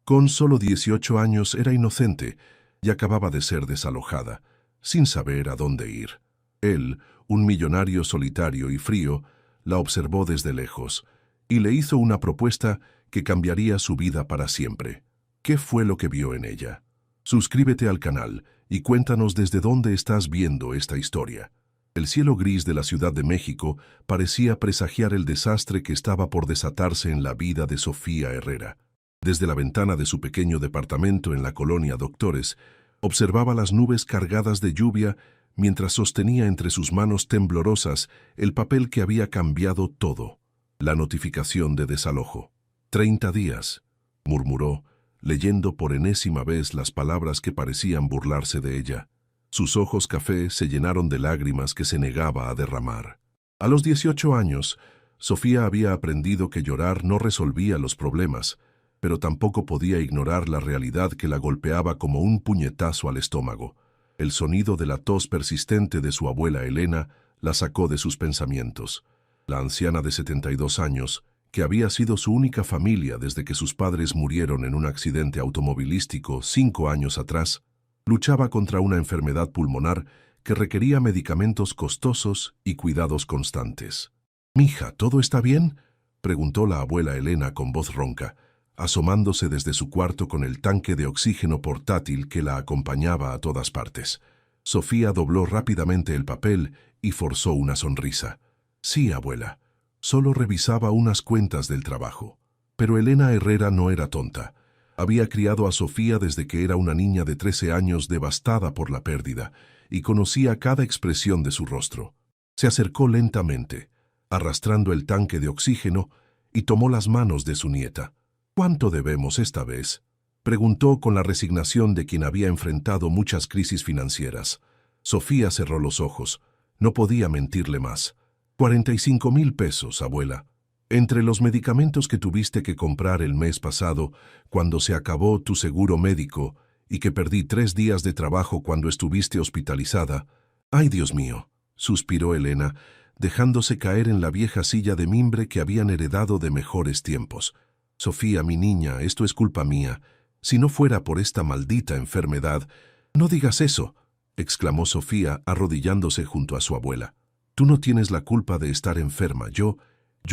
Con solo 18 años era inocente y acababa de ser desalojada, sin saber a dónde ir. Él, un millonario solitario y frío, la observó desde lejos y le hizo una propuesta que cambiaría su vida para siempre. ¿Qué fue lo que vio en ella? Suscríbete al canal y cuéntanos desde dónde estás viendo esta historia. El cielo gris de la Ciudad de México parecía presagiar el desastre que estaba por desatarse en la vida de Sofía Herrera. Desde la ventana de su pequeño departamento en la colonia Doctores, observaba las nubes cargadas de lluvia mientras sostenía entre sus manos temblorosas el papel que había cambiado todo, la notificación de desalojo. 30 días, murmuró, leyendo por enésima vez las palabras que parecían burlarse de ella. Sus ojos café se llenaron de lágrimas que se negaba a derramar. A los 18 años, Sofía había aprendido que llorar no resolvía los problemas, pero tampoco podía ignorar la realidad que la golpeaba como un puñetazo al estómago. El sonido de la tos persistente de su abuela Elena la sacó de sus pensamientos. La anciana de 72 años, que había sido su única familia desde que sus padres murieron en un accidente automovilístico 5 años atrás, luchaba contra una enfermedad pulmonar que requería medicamentos costosos y cuidados constantes. «Mija, ¿todo está bien?», preguntó la abuela Elena con voz ronca, asomándose desde su cuarto con el tanque de oxígeno portátil que la acompañaba a todas partes. Sofía dobló rápidamente el papel y forzó una sonrisa. «Sí, abuela. Solo revisaba unas cuentas del trabajo». Pero Elena Herrera no era tonta. Había criado a Sofía desde que era una niña de 13 años devastada por la pérdida y conocía cada expresión de su rostro. Se acercó lentamente, arrastrando el tanque de oxígeno, y tomó las manos de su nieta. «¿Cuánto debemos esta vez?», preguntó con la resignación de quien había enfrentado muchas crisis financieras. Sofía cerró los ojos. No podía mentirle más. 45,000 pesos, abuela. Entre los medicamentos que tuviste que comprar el mes pasado, cuando se acabó tu seguro médico, y que perdí 3 días de trabajo cuando estuviste hospitalizada. «Ay, Dios mío», suspiró Elena, dejándose caer en la vieja silla de mimbre que habían heredado de mejores tiempos. «Sofía, mi niña, esto es culpa mía. Si no fuera por esta maldita enfermedad». «No digas eso», exclamó Sofía, arrodillándose junto a su abuela. «Tú no tienes la culpa de estar enferma. Yo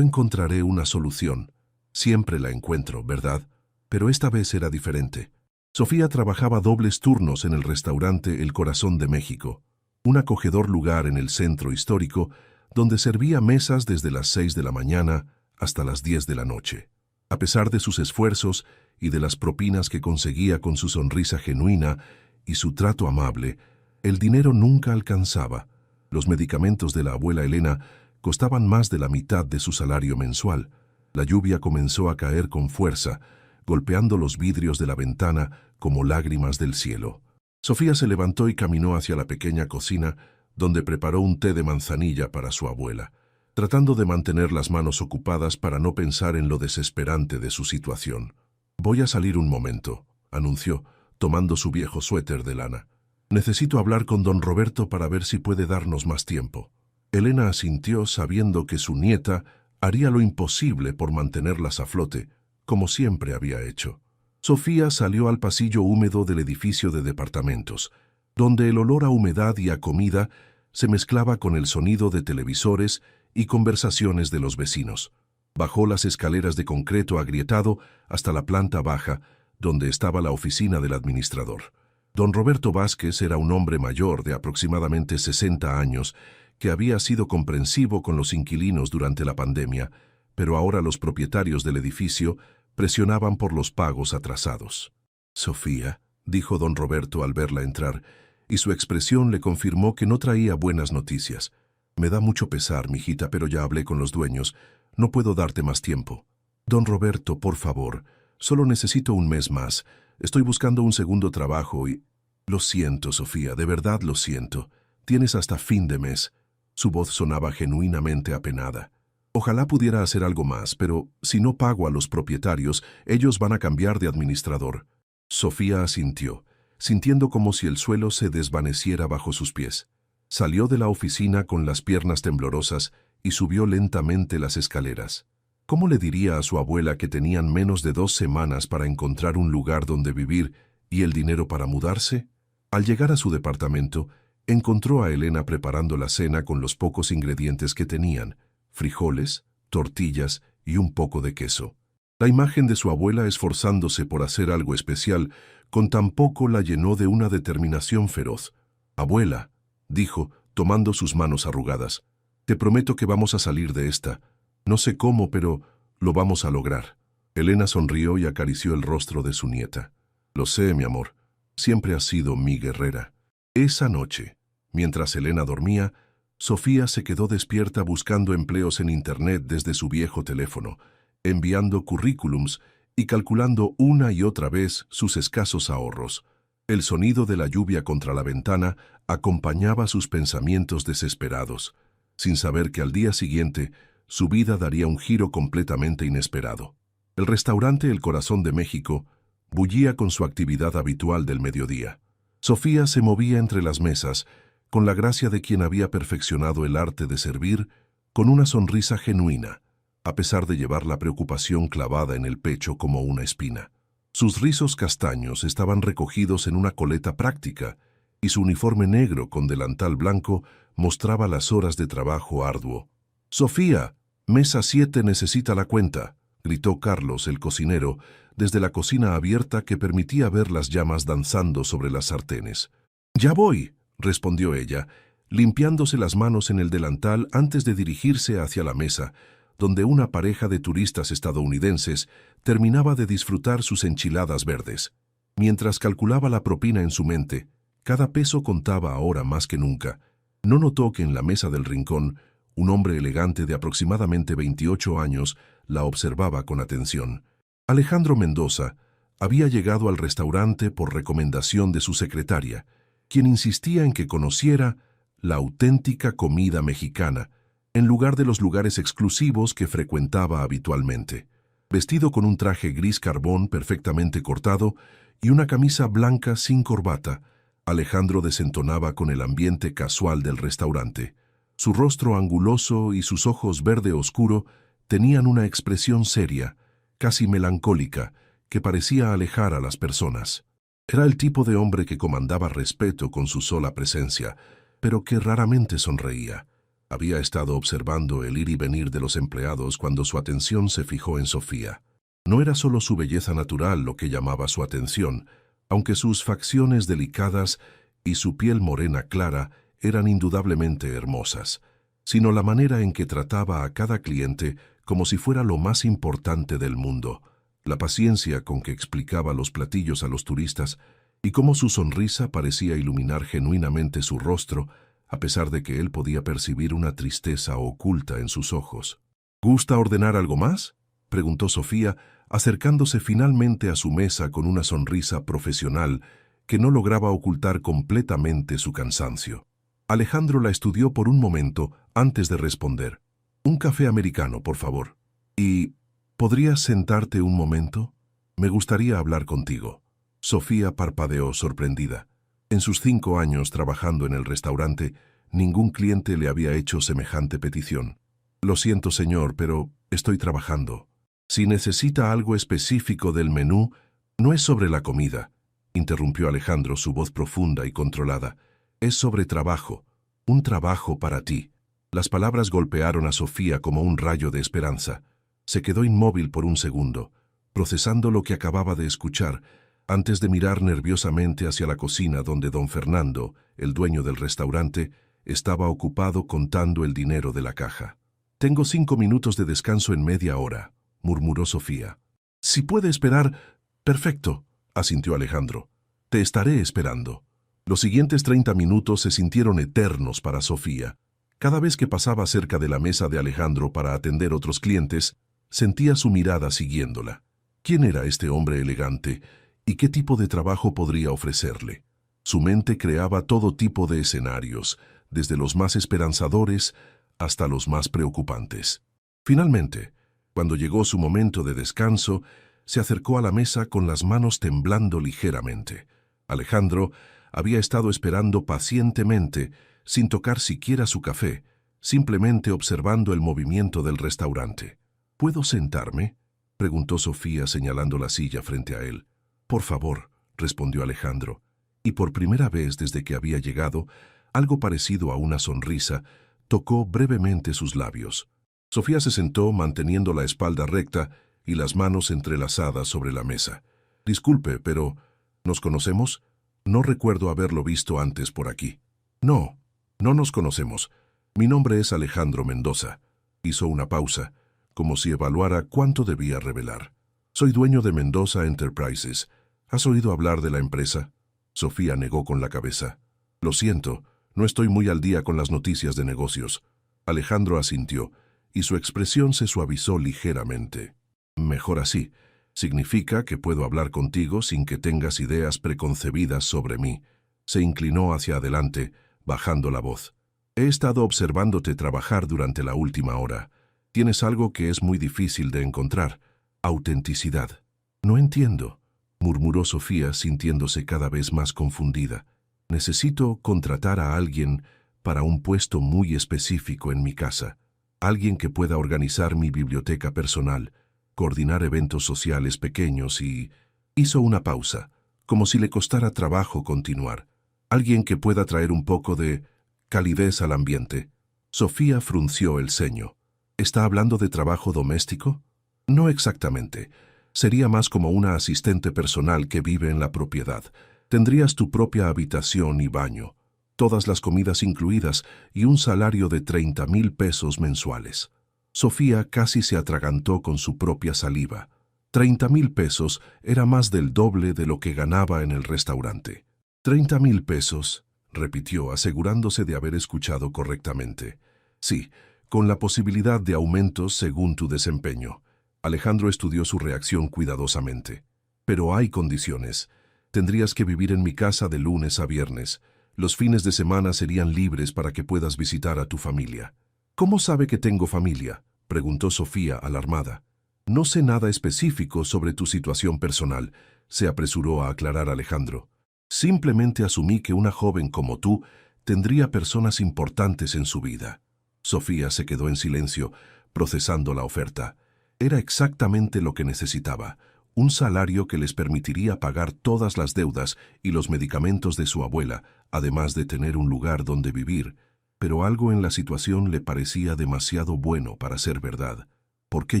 encontraré una solución. Siempre la encuentro, ¿verdad?». Pero esta vez era diferente. Sofía trabajaba dobles turnos en el restaurante El Corazón de México, un acogedor lugar en el centro histórico donde servía mesas desde las 6 de la mañana hasta las 10 de la noche. A pesar de sus esfuerzos y de las propinas que conseguía con su sonrisa genuina y su trato amable, el dinero nunca alcanzaba. Los medicamentos de la abuela Elena costaban más de la mitad de su salario mensual. La lluvia comenzó a caer con fuerza, golpeando los vidrios de la ventana como lágrimas del cielo. Sofía se levantó y caminó hacia la pequeña cocina, donde preparó un té de manzanilla para su abuela, tratando de mantener las manos ocupadas para no pensar en lo desesperante de su situación. «Voy a salir un momento», anunció, tomando su viejo suéter de lana. «Necesito hablar con don Roberto para ver si puede darnos más tiempo». Elena asintió sabiendo que su nieta haría lo imposible por mantenerlas a flote, como siempre había hecho. Sofía salió al pasillo húmedo del edificio de departamentos, donde el olor a humedad y a comida se mezclaba con el sonido de televisores y conversaciones de los vecinos. Bajó las escaleras de concreto agrietado hasta la planta baja, donde estaba la oficina del administrador. Don Roberto Vázquez era un hombre mayor de aproximadamente 60 años, que había sido comprensivo con los inquilinos durante la pandemia, pero ahora los propietarios del edificio presionaban por los pagos atrasados. «Sofía», dijo don Roberto al verla entrar, y su expresión le confirmó que no traía buenas noticias. «Me da mucho pesar, mijita, pero ya hablé con los dueños. No puedo darte más tiempo». «Don Roberto, por favor, solo necesito un mes más. Estoy buscando un segundo trabajo y...». «Lo siento, Sofía, de verdad lo siento. Tienes hasta fin de mes». Su voz sonaba genuinamente apenada. «Ojalá pudiera hacer algo más, pero si no pago a los propietarios, ellos van a cambiar de administrador». Sofía asintió, sintiendo como si el suelo se desvaneciera bajo sus pies. Salió de la oficina con las piernas temblorosas y subió lentamente las escaleras. ¿Cómo le diría a su abuela que tenían menos de 2 semanas para encontrar un lugar donde vivir y el dinero para mudarse? Al llegar a su departamento, encontró a Elena preparando la cena con los pocos ingredientes que tenían: frijoles, tortillas y un poco de queso. La imagen de su abuela esforzándose por hacer algo especial con tan poco la llenó de una determinación feroz. «Abuela», dijo, tomando sus manos arrugadas, «te prometo que vamos a salir de esta. No sé cómo, pero lo vamos a lograr». Elena sonrió y acarició el rostro de su nieta. «Lo sé, mi amor. Siempre has sido mi guerrera». Esa noche, mientras Elena dormía, Sofía se quedó despierta buscando empleos en Internet desde su viejo teléfono, enviando currículums y calculando una y otra vez sus escasos ahorros. El sonido de la lluvia contra la ventana acompañaba sus pensamientos desesperados, sin saber que al día siguiente su vida daría un giro completamente inesperado. El restaurante El Corazón de México bullía con su actividad habitual del mediodía. Sofía se movía entre las mesas, con la gracia de quien había perfeccionado el arte de servir, con una sonrisa genuina, a pesar de llevar la preocupación clavada en el pecho como una espina. Sus rizos castaños estaban recogidos en una coleta práctica, y su uniforme negro con delantal blanco mostraba las horas de trabajo arduo. «Sofía, mesa 7 necesita la cuenta», gritó Carlos, el cocinero, desde la cocina abierta que permitía ver las llamas danzando sobre las sartenes. «Ya voy», respondió ella, limpiándose las manos en el delantal antes de dirigirse hacia la mesa, donde una pareja de turistas estadounidenses terminaba de disfrutar sus enchiladas verdes. Mientras calculaba la propina en su mente, cada peso contaba ahora más que nunca. No notó que en la mesa del rincón, un hombre elegante de aproximadamente 28 años la observaba con atención. Alejandro Mendoza había llegado al restaurante por recomendación de su secretaria, quien insistía en que conociera la auténtica comida mexicana, en lugar de los lugares exclusivos que frecuentaba habitualmente. Vestido con un traje gris carbón perfectamente cortado y una camisa blanca sin corbata, Alejandro desentonaba con el ambiente casual del restaurante. Su rostro anguloso y sus ojos verde oscuro tenían una expresión seria, casi melancólica, que parecía alejar a las personas. Era el tipo de hombre que comandaba respeto con su sola presencia, pero que raramente sonreía. Había estado observando el ir y venir de los empleados cuando su atención se fijó en Sofía. No era solo su belleza natural lo que llamaba su atención, aunque sus facciones delicadas y su piel morena clara eran indudablemente hermosas, sino la manera en que trataba a cada cliente como si fuera lo más importante del mundo, la paciencia con que explicaba los platillos a los turistas y cómo su sonrisa parecía iluminar genuinamente su rostro, a pesar de que él podía percibir una tristeza oculta en sus ojos. «¿Gusta ordenar algo más?», preguntó Sofía, acercándose finalmente a su mesa con una sonrisa profesional que no lograba ocultar completamente su cansancio. Alejandro la estudió por un momento antes de responder. «Un café americano, por favor. ¿Y podrías sentarte un momento? Me gustaría hablar contigo». Sofía parpadeó sorprendida. En sus 5 años trabajando en el restaurante, ningún cliente le había hecho semejante petición. «Lo siento, señor, pero estoy trabajando. Si necesita algo específico del menú, no es sobre la comida», interrumpió Alejandro, su voz profunda y controlada. «Es sobre trabajo. Un trabajo para ti». Las palabras golpearon a Sofía como un rayo de esperanza. Se quedó inmóvil por un segundo, procesando lo que acababa de escuchar, antes de mirar nerviosamente hacia la cocina donde don Fernando, el dueño del restaurante, estaba ocupado contando el dinero de la caja. «Tengo 5 minutos de descanso en media hora», murmuró Sofía. «Si puede esperar, perfecto», asintió Alejandro. «Te estaré esperando». Los siguientes 30 minutos se sintieron eternos para Sofía. Cada vez que pasaba cerca de la mesa de Alejandro para atender otros clientes, sentía su mirada siguiéndola. ¿Quién era este hombre elegante y qué tipo de trabajo podría ofrecerle? Su mente creaba todo tipo de escenarios, desde los más esperanzadores hasta los más preocupantes. Finalmente, cuando llegó su momento de descanso, se acercó a la mesa con las manos temblando ligeramente. Alejandro había estado esperando pacientemente, sin tocar siquiera su café, simplemente observando el movimiento del restaurante. ¿Puedo sentarme?, preguntó Sofía señalando la silla frente a él. Por favor, respondió Alejandro, y por primera vez desde que había llegado, algo parecido a una sonrisa tocó brevemente sus labios. Sofía se sentó manteniendo la espalda recta y las manos entrelazadas sobre la mesa. Disculpe, pero ¿nos conocemos? No recuerdo haberlo visto antes por aquí. No, no nos conocemos. Mi nombre es Alejandro Mendoza. Hizo una pausa, como si evaluara cuánto debía revelar. Soy dueño de Mendoza Enterprises. ¿Has oído hablar de la empresa? Sofía negó con la cabeza. Lo siento, no estoy muy al día con las noticias de negocios. Alejandro asintió, y su expresión se suavizó ligeramente. Mejor así. Significa que puedo hablar contigo sin que tengas ideas preconcebidas sobre mí. Se inclinó hacia adelante, bajando la voz. He estado observándote trabajar durante la última hora. Tienes algo que es muy difícil de encontrar: autenticidad. No entiendo, murmuró Sofía sintiéndose cada vez más confundida. Necesito contratar a alguien para un puesto muy específico en mi casa. Alguien que pueda organizar mi biblioteca personal, coordinar eventos sociales pequeños y... Hizo una pausa, como si le costara trabajo continuar. Alguien que pueda traer un poco de calidez al ambiente. Sofía frunció el ceño. ¿Está hablando de trabajo doméstico? No exactamente. Sería más como una asistente personal que vive en la propiedad. Tendrías tu propia habitación y baño, todas las comidas incluidas y un salario de 30,000 pesos mensuales. Sofía casi se atragantó con su propia saliva. 30,000 pesos era más del doble de lo que ganaba en el restaurante. 30,000 pesos, repitió, asegurándose de haber escuchado correctamente. Sí, con la posibilidad de aumentos según tu desempeño. Alejandro estudió su reacción cuidadosamente. Pero hay condiciones. Tendrías que vivir en mi casa de lunes a viernes. Los fines de semana serían libres para que puedas visitar a tu familia. ¿Cómo sabe que tengo familia?, preguntó Sofía, alarmada. No sé nada específico sobre tu situación personal, se apresuró a aclarar Alejandro. Simplemente asumí que una joven como tú tendría personas importantes en su vida. Sofía se quedó en silencio, procesando la oferta. Era exactamente lo que necesitaba: un salario que les permitiría pagar todas las deudas y los medicamentos de su abuela, además de tener un lugar donde vivir. Pero algo en la situación le parecía demasiado bueno para ser verdad. ¿Por qué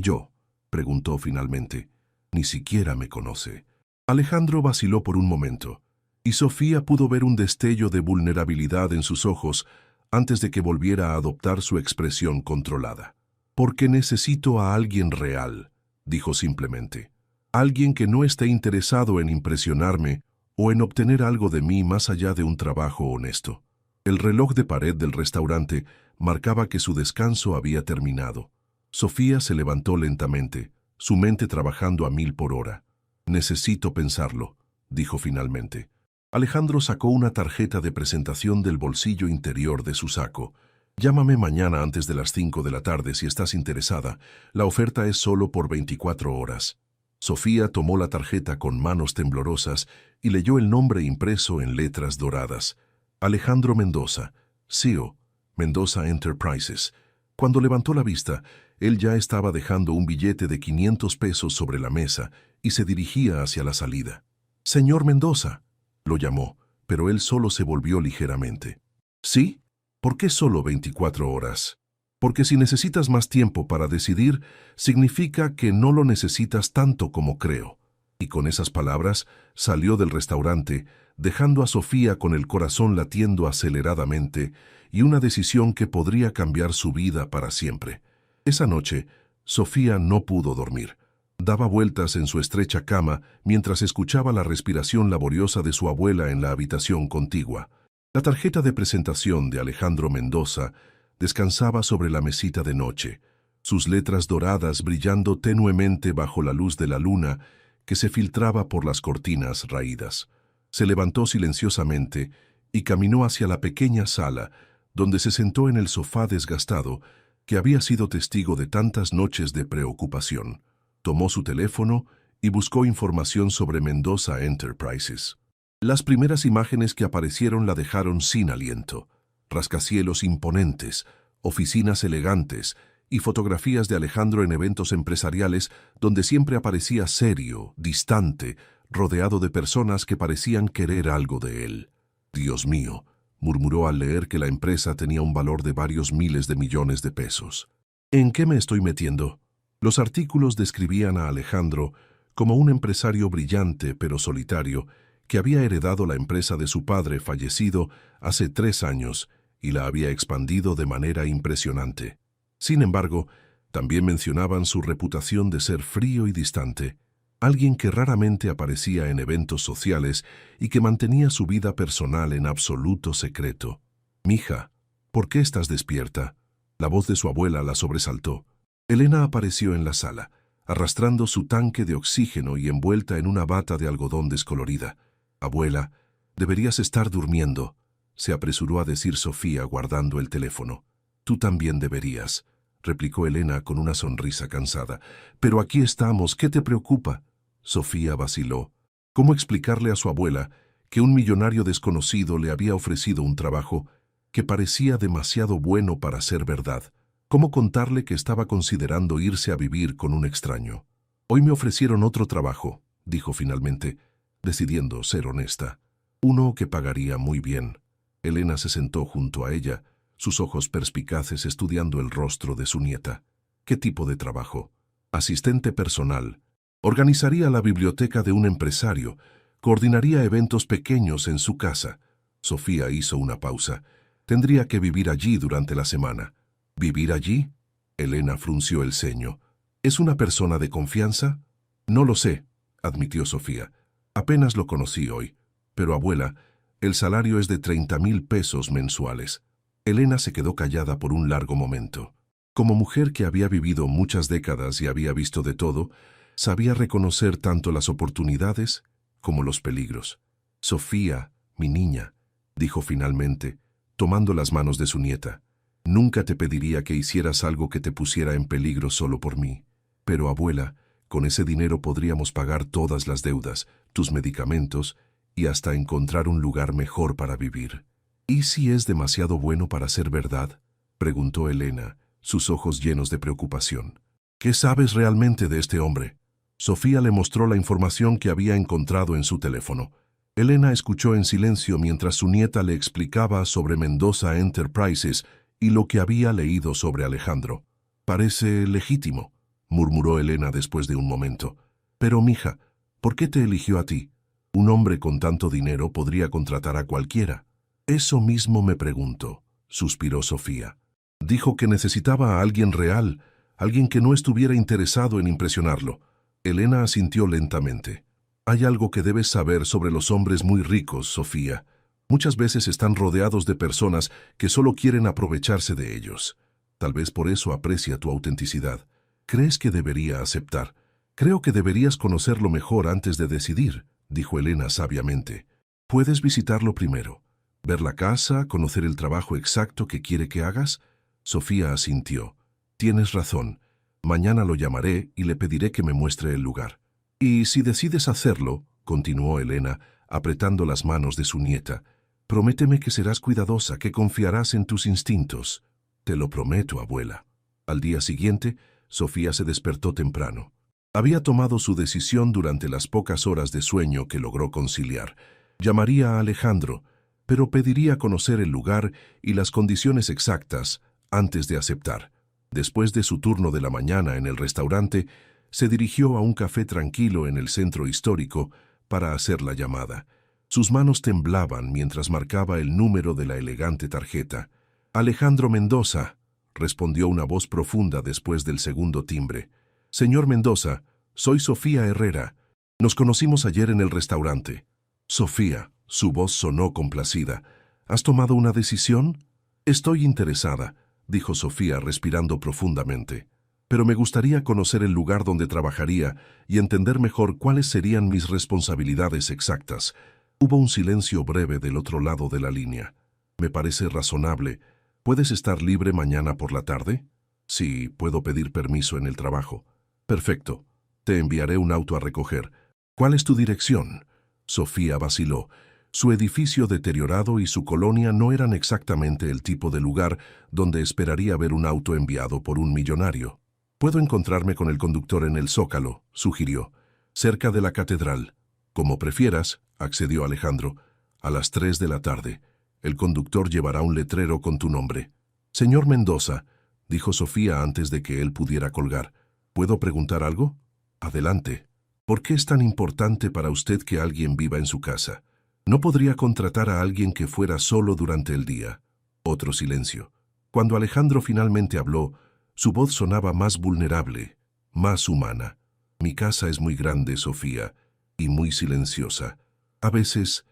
yo?, preguntó finalmente. Ni siquiera me conoce. Alejandro vaciló por un momento, y Sofía pudo ver un destello de vulnerabilidad en sus ojos antes de que volviera a adoptar su expresión controlada. Porque necesito a alguien real, dijo simplemente. Alguien que no esté interesado en impresionarme o en obtener algo de mí más allá de un trabajo honesto. El reloj de pared del restaurante marcaba que su descanso había terminado. Sofía se levantó lentamente, su mente trabajando a 1000 por hora. Necesito pensarlo, dijo finalmente. Alejandro sacó una tarjeta de presentación del bolsillo interior de su saco. Llámame mañana antes de las 5 de la tarde si estás interesada. La oferta es solo por 24 horas. Sofía tomó la tarjeta con manos temblorosas y leyó el nombre impreso en letras doradas. Alejandro Mendoza, CEO, Mendoza Enterprises. Cuando levantó la vista, él ya estaba dejando un billete de 500 pesos sobre la mesa y se dirigía hacia la salida. «Señor Mendoza», lo llamó, pero él solo se volvió ligeramente. «¿Sí? ¿Por qué solo 24 horas? Porque si necesitas más tiempo para decidir, significa que no lo necesitas tanto como creo». Y con esas palabras salió del restaurante, dejando a Sofía con el corazón latiendo aceleradamente y una decisión que podría cambiar su vida para siempre. Esa noche, Sofía no pudo dormir. Daba vueltas en su estrecha cama mientras escuchaba la respiración laboriosa de su abuela en la habitación contigua. La tarjeta de presentación de Alejandro Mendoza descansaba sobre la mesita de noche, sus letras doradas brillando tenuemente bajo la luz de la luna que se filtraba por las cortinas raídas. Se levantó silenciosamente y caminó hacia la pequeña sala, donde se sentó en el sofá desgastado que había sido testigo de tantas noches de preocupación. Tomó su teléfono y buscó información sobre Mendoza Enterprises. Las primeras imágenes que aparecieron la dejaron sin aliento. Rascacielos imponentes, oficinas elegantes y fotografías de Alejandro en eventos empresariales donde siempre aparecía serio, distante, rodeado de personas que parecían querer algo de él. «Dios mío», murmuró al leer que la empresa tenía un valor de varios miles de millones de pesos. ¿En qué me estoy metiendo? Los artículos describían a Alejandro como un empresario brillante pero solitario que había heredado la empresa de su padre fallecido hace 3 años y la había expandido de manera impresionante. Sin embargo, también mencionaban su reputación de ser frío y distante, alguien que raramente aparecía en eventos sociales y que mantenía su vida personal en absoluto secreto. «Mija, ¿por qué estás despierta?». La voz de su abuela la sobresaltó. Elena apareció en la sala, arrastrando su tanque de oxígeno y envuelta en una bata de algodón descolorida. «Abuela, deberías estar durmiendo», se apresuró a decir Sofía guardando el teléfono. «Tú también deberías», replicó Elena con una sonrisa cansada. «Pero aquí estamos, ¿qué te preocupa?». Sofía vaciló. ¿Cómo explicarle a su abuela que un millonario desconocido le había ofrecido un trabajo que parecía demasiado bueno para ser verdad? ¿Cómo contarle que estaba considerando irse a vivir con un extraño? «Hoy me ofrecieron otro trabajo», dijo finalmente, decidiendo ser honesta. «Uno que pagaría muy bien». Elena se sentó junto a ella, sus ojos perspicaces estudiando el rostro de su nieta. «¿Qué tipo de trabajo?». «Asistente personal. Organizaría la biblioteca de un empresario. Coordinaría eventos pequeños en su casa». Sofía hizo una pausa. «Tendría que vivir allí durante la semana». «¿Vivir allí?». Elena frunció el ceño. «¿Es una persona de confianza?». «No lo sé», admitió Sofía. «Apenas lo conocí hoy. Pero, abuela, el salario es de 30,000 pesos mensuales». Elena se quedó callada por un largo momento. Como mujer que había vivido muchas décadas y había visto de todo, sabía reconocer tanto las oportunidades como los peligros. «Sofía, mi niña», dijo finalmente, tomando las manos de su nieta, «nunca te pediría que hicieras algo que te pusiera en peligro solo por mí. Pero, abuela, con ese dinero podríamos pagar todas las deudas, tus medicamentos y hasta encontrar un lugar mejor para vivir». «¿Y si es demasiado bueno para ser verdad?», preguntó Elena, sus ojos llenos de preocupación. «¿Qué sabes realmente de este hombre?». Sofía le mostró la información que había encontrado en su teléfono. Elena escuchó en silencio mientras su nieta le explicaba sobre Mendoza Enterprises y lo que había leído sobre Alejandro. «Parece legítimo», murmuró Elena después de un momento. «Pero, mija, ¿por qué te eligió a ti? Un hombre con tanto dinero podría contratar a cualquiera». «Eso mismo me pregunto», suspiró Sofía. «Dijo que necesitaba a alguien real, alguien que no estuviera interesado en impresionarlo». Elena asintió lentamente. «Hay algo que debes saber sobre los hombres muy ricos, Sofía. Muchas veces están rodeados de personas que solo quieren aprovecharse de ellos. Tal vez por eso aprecia tu autenticidad. ¿Crees que debería aceptar? Creo que deberías conocerlo mejor antes de decidir», dijo Elena sabiamente. «Puedes visitarlo primero. ¿Ver la casa, conocer el trabajo exacto que quiere que hagas?». Sofía asintió. «Tienes razón. Mañana lo llamaré y le pediré que me muestre el lugar». «Y si decides hacerlo», continuó Elena, apretando las manos de su nieta, «prométeme que serás cuidadosa, que confiarás en tus instintos». «Te lo prometo, abuela». Al día siguiente, Sofía se despertó temprano. Había tomado su decisión durante las pocas horas de sueño que logró conciliar. Llamaría a Alejandro, pero pediría conocer el lugar y las condiciones exactas antes de aceptar. Después de su turno de la mañana en el restaurante, se dirigió a un café tranquilo en el centro histórico para hacer la llamada. Sus manos temblaban mientras marcaba el número de la elegante tarjeta. «Alejandro Mendoza», respondió una voz profunda después del segundo timbre. «Señor Mendoza, soy Sofía Herrera. Nos conocimos ayer en el restaurante». «Sofía», su voz sonó complacida. «¿Has tomado una decisión?». «Estoy interesada», dijo Sofía respirando profundamente. «Pero me gustaría conocer el lugar donde trabajaría y entender mejor cuáles serían mis responsabilidades exactas». Hubo un silencio breve del otro lado de la línea. «Me parece razonable. ¿Puedes estar libre mañana por la tarde?». «Sí, puedo pedir permiso en el trabajo». «Perfecto. Te enviaré un auto a recoger». «¿Cuál es tu dirección?». Sofía vaciló. Su edificio deteriorado y su colonia no eran exactamente el tipo de lugar donde esperaría ver un auto enviado por un millonario. «Puedo encontrarme con el conductor en el Zócalo», sugirió, «cerca de la catedral». «Como prefieras», accedió Alejandro. «A las 3 de la tarde. El conductor llevará un letrero con tu nombre». «Señor Mendoza», dijo Sofía antes de que él pudiera colgar, «¿puedo preguntar algo?» «Adelante. ¿Por qué es tan importante para usted que alguien viva en su casa? ¿No podría contratar a alguien que fuera solo durante el día?» Otro silencio. Cuando Alejandro finalmente habló, su voz sonaba más vulnerable, más humana. «Mi casa es muy grande, Sofía, y muy silenciosa. A veces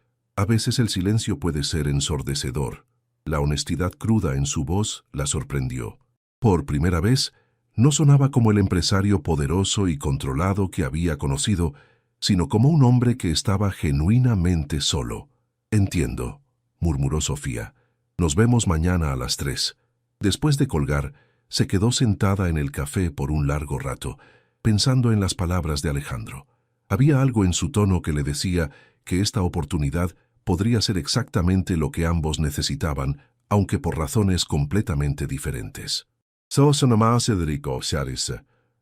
el silencio puede ser ensordecedor». La honestidad cruda en su voz la sorprendió. Por primera vez, no sonaba como el empresario poderoso y controlado que había conocido, sino como un hombre que estaba genuinamente solo. «Entiendo», murmuró Sofía. «Nos vemos mañana a las 3». Después de colgar, se quedó sentada en el café por un largo rato, pensando en las palabras de Alejandro. Había algo en su tono que le decía que esta oportunidad podría ser exactamente lo que ambos necesitaban, aunque por razones completamente diferentes.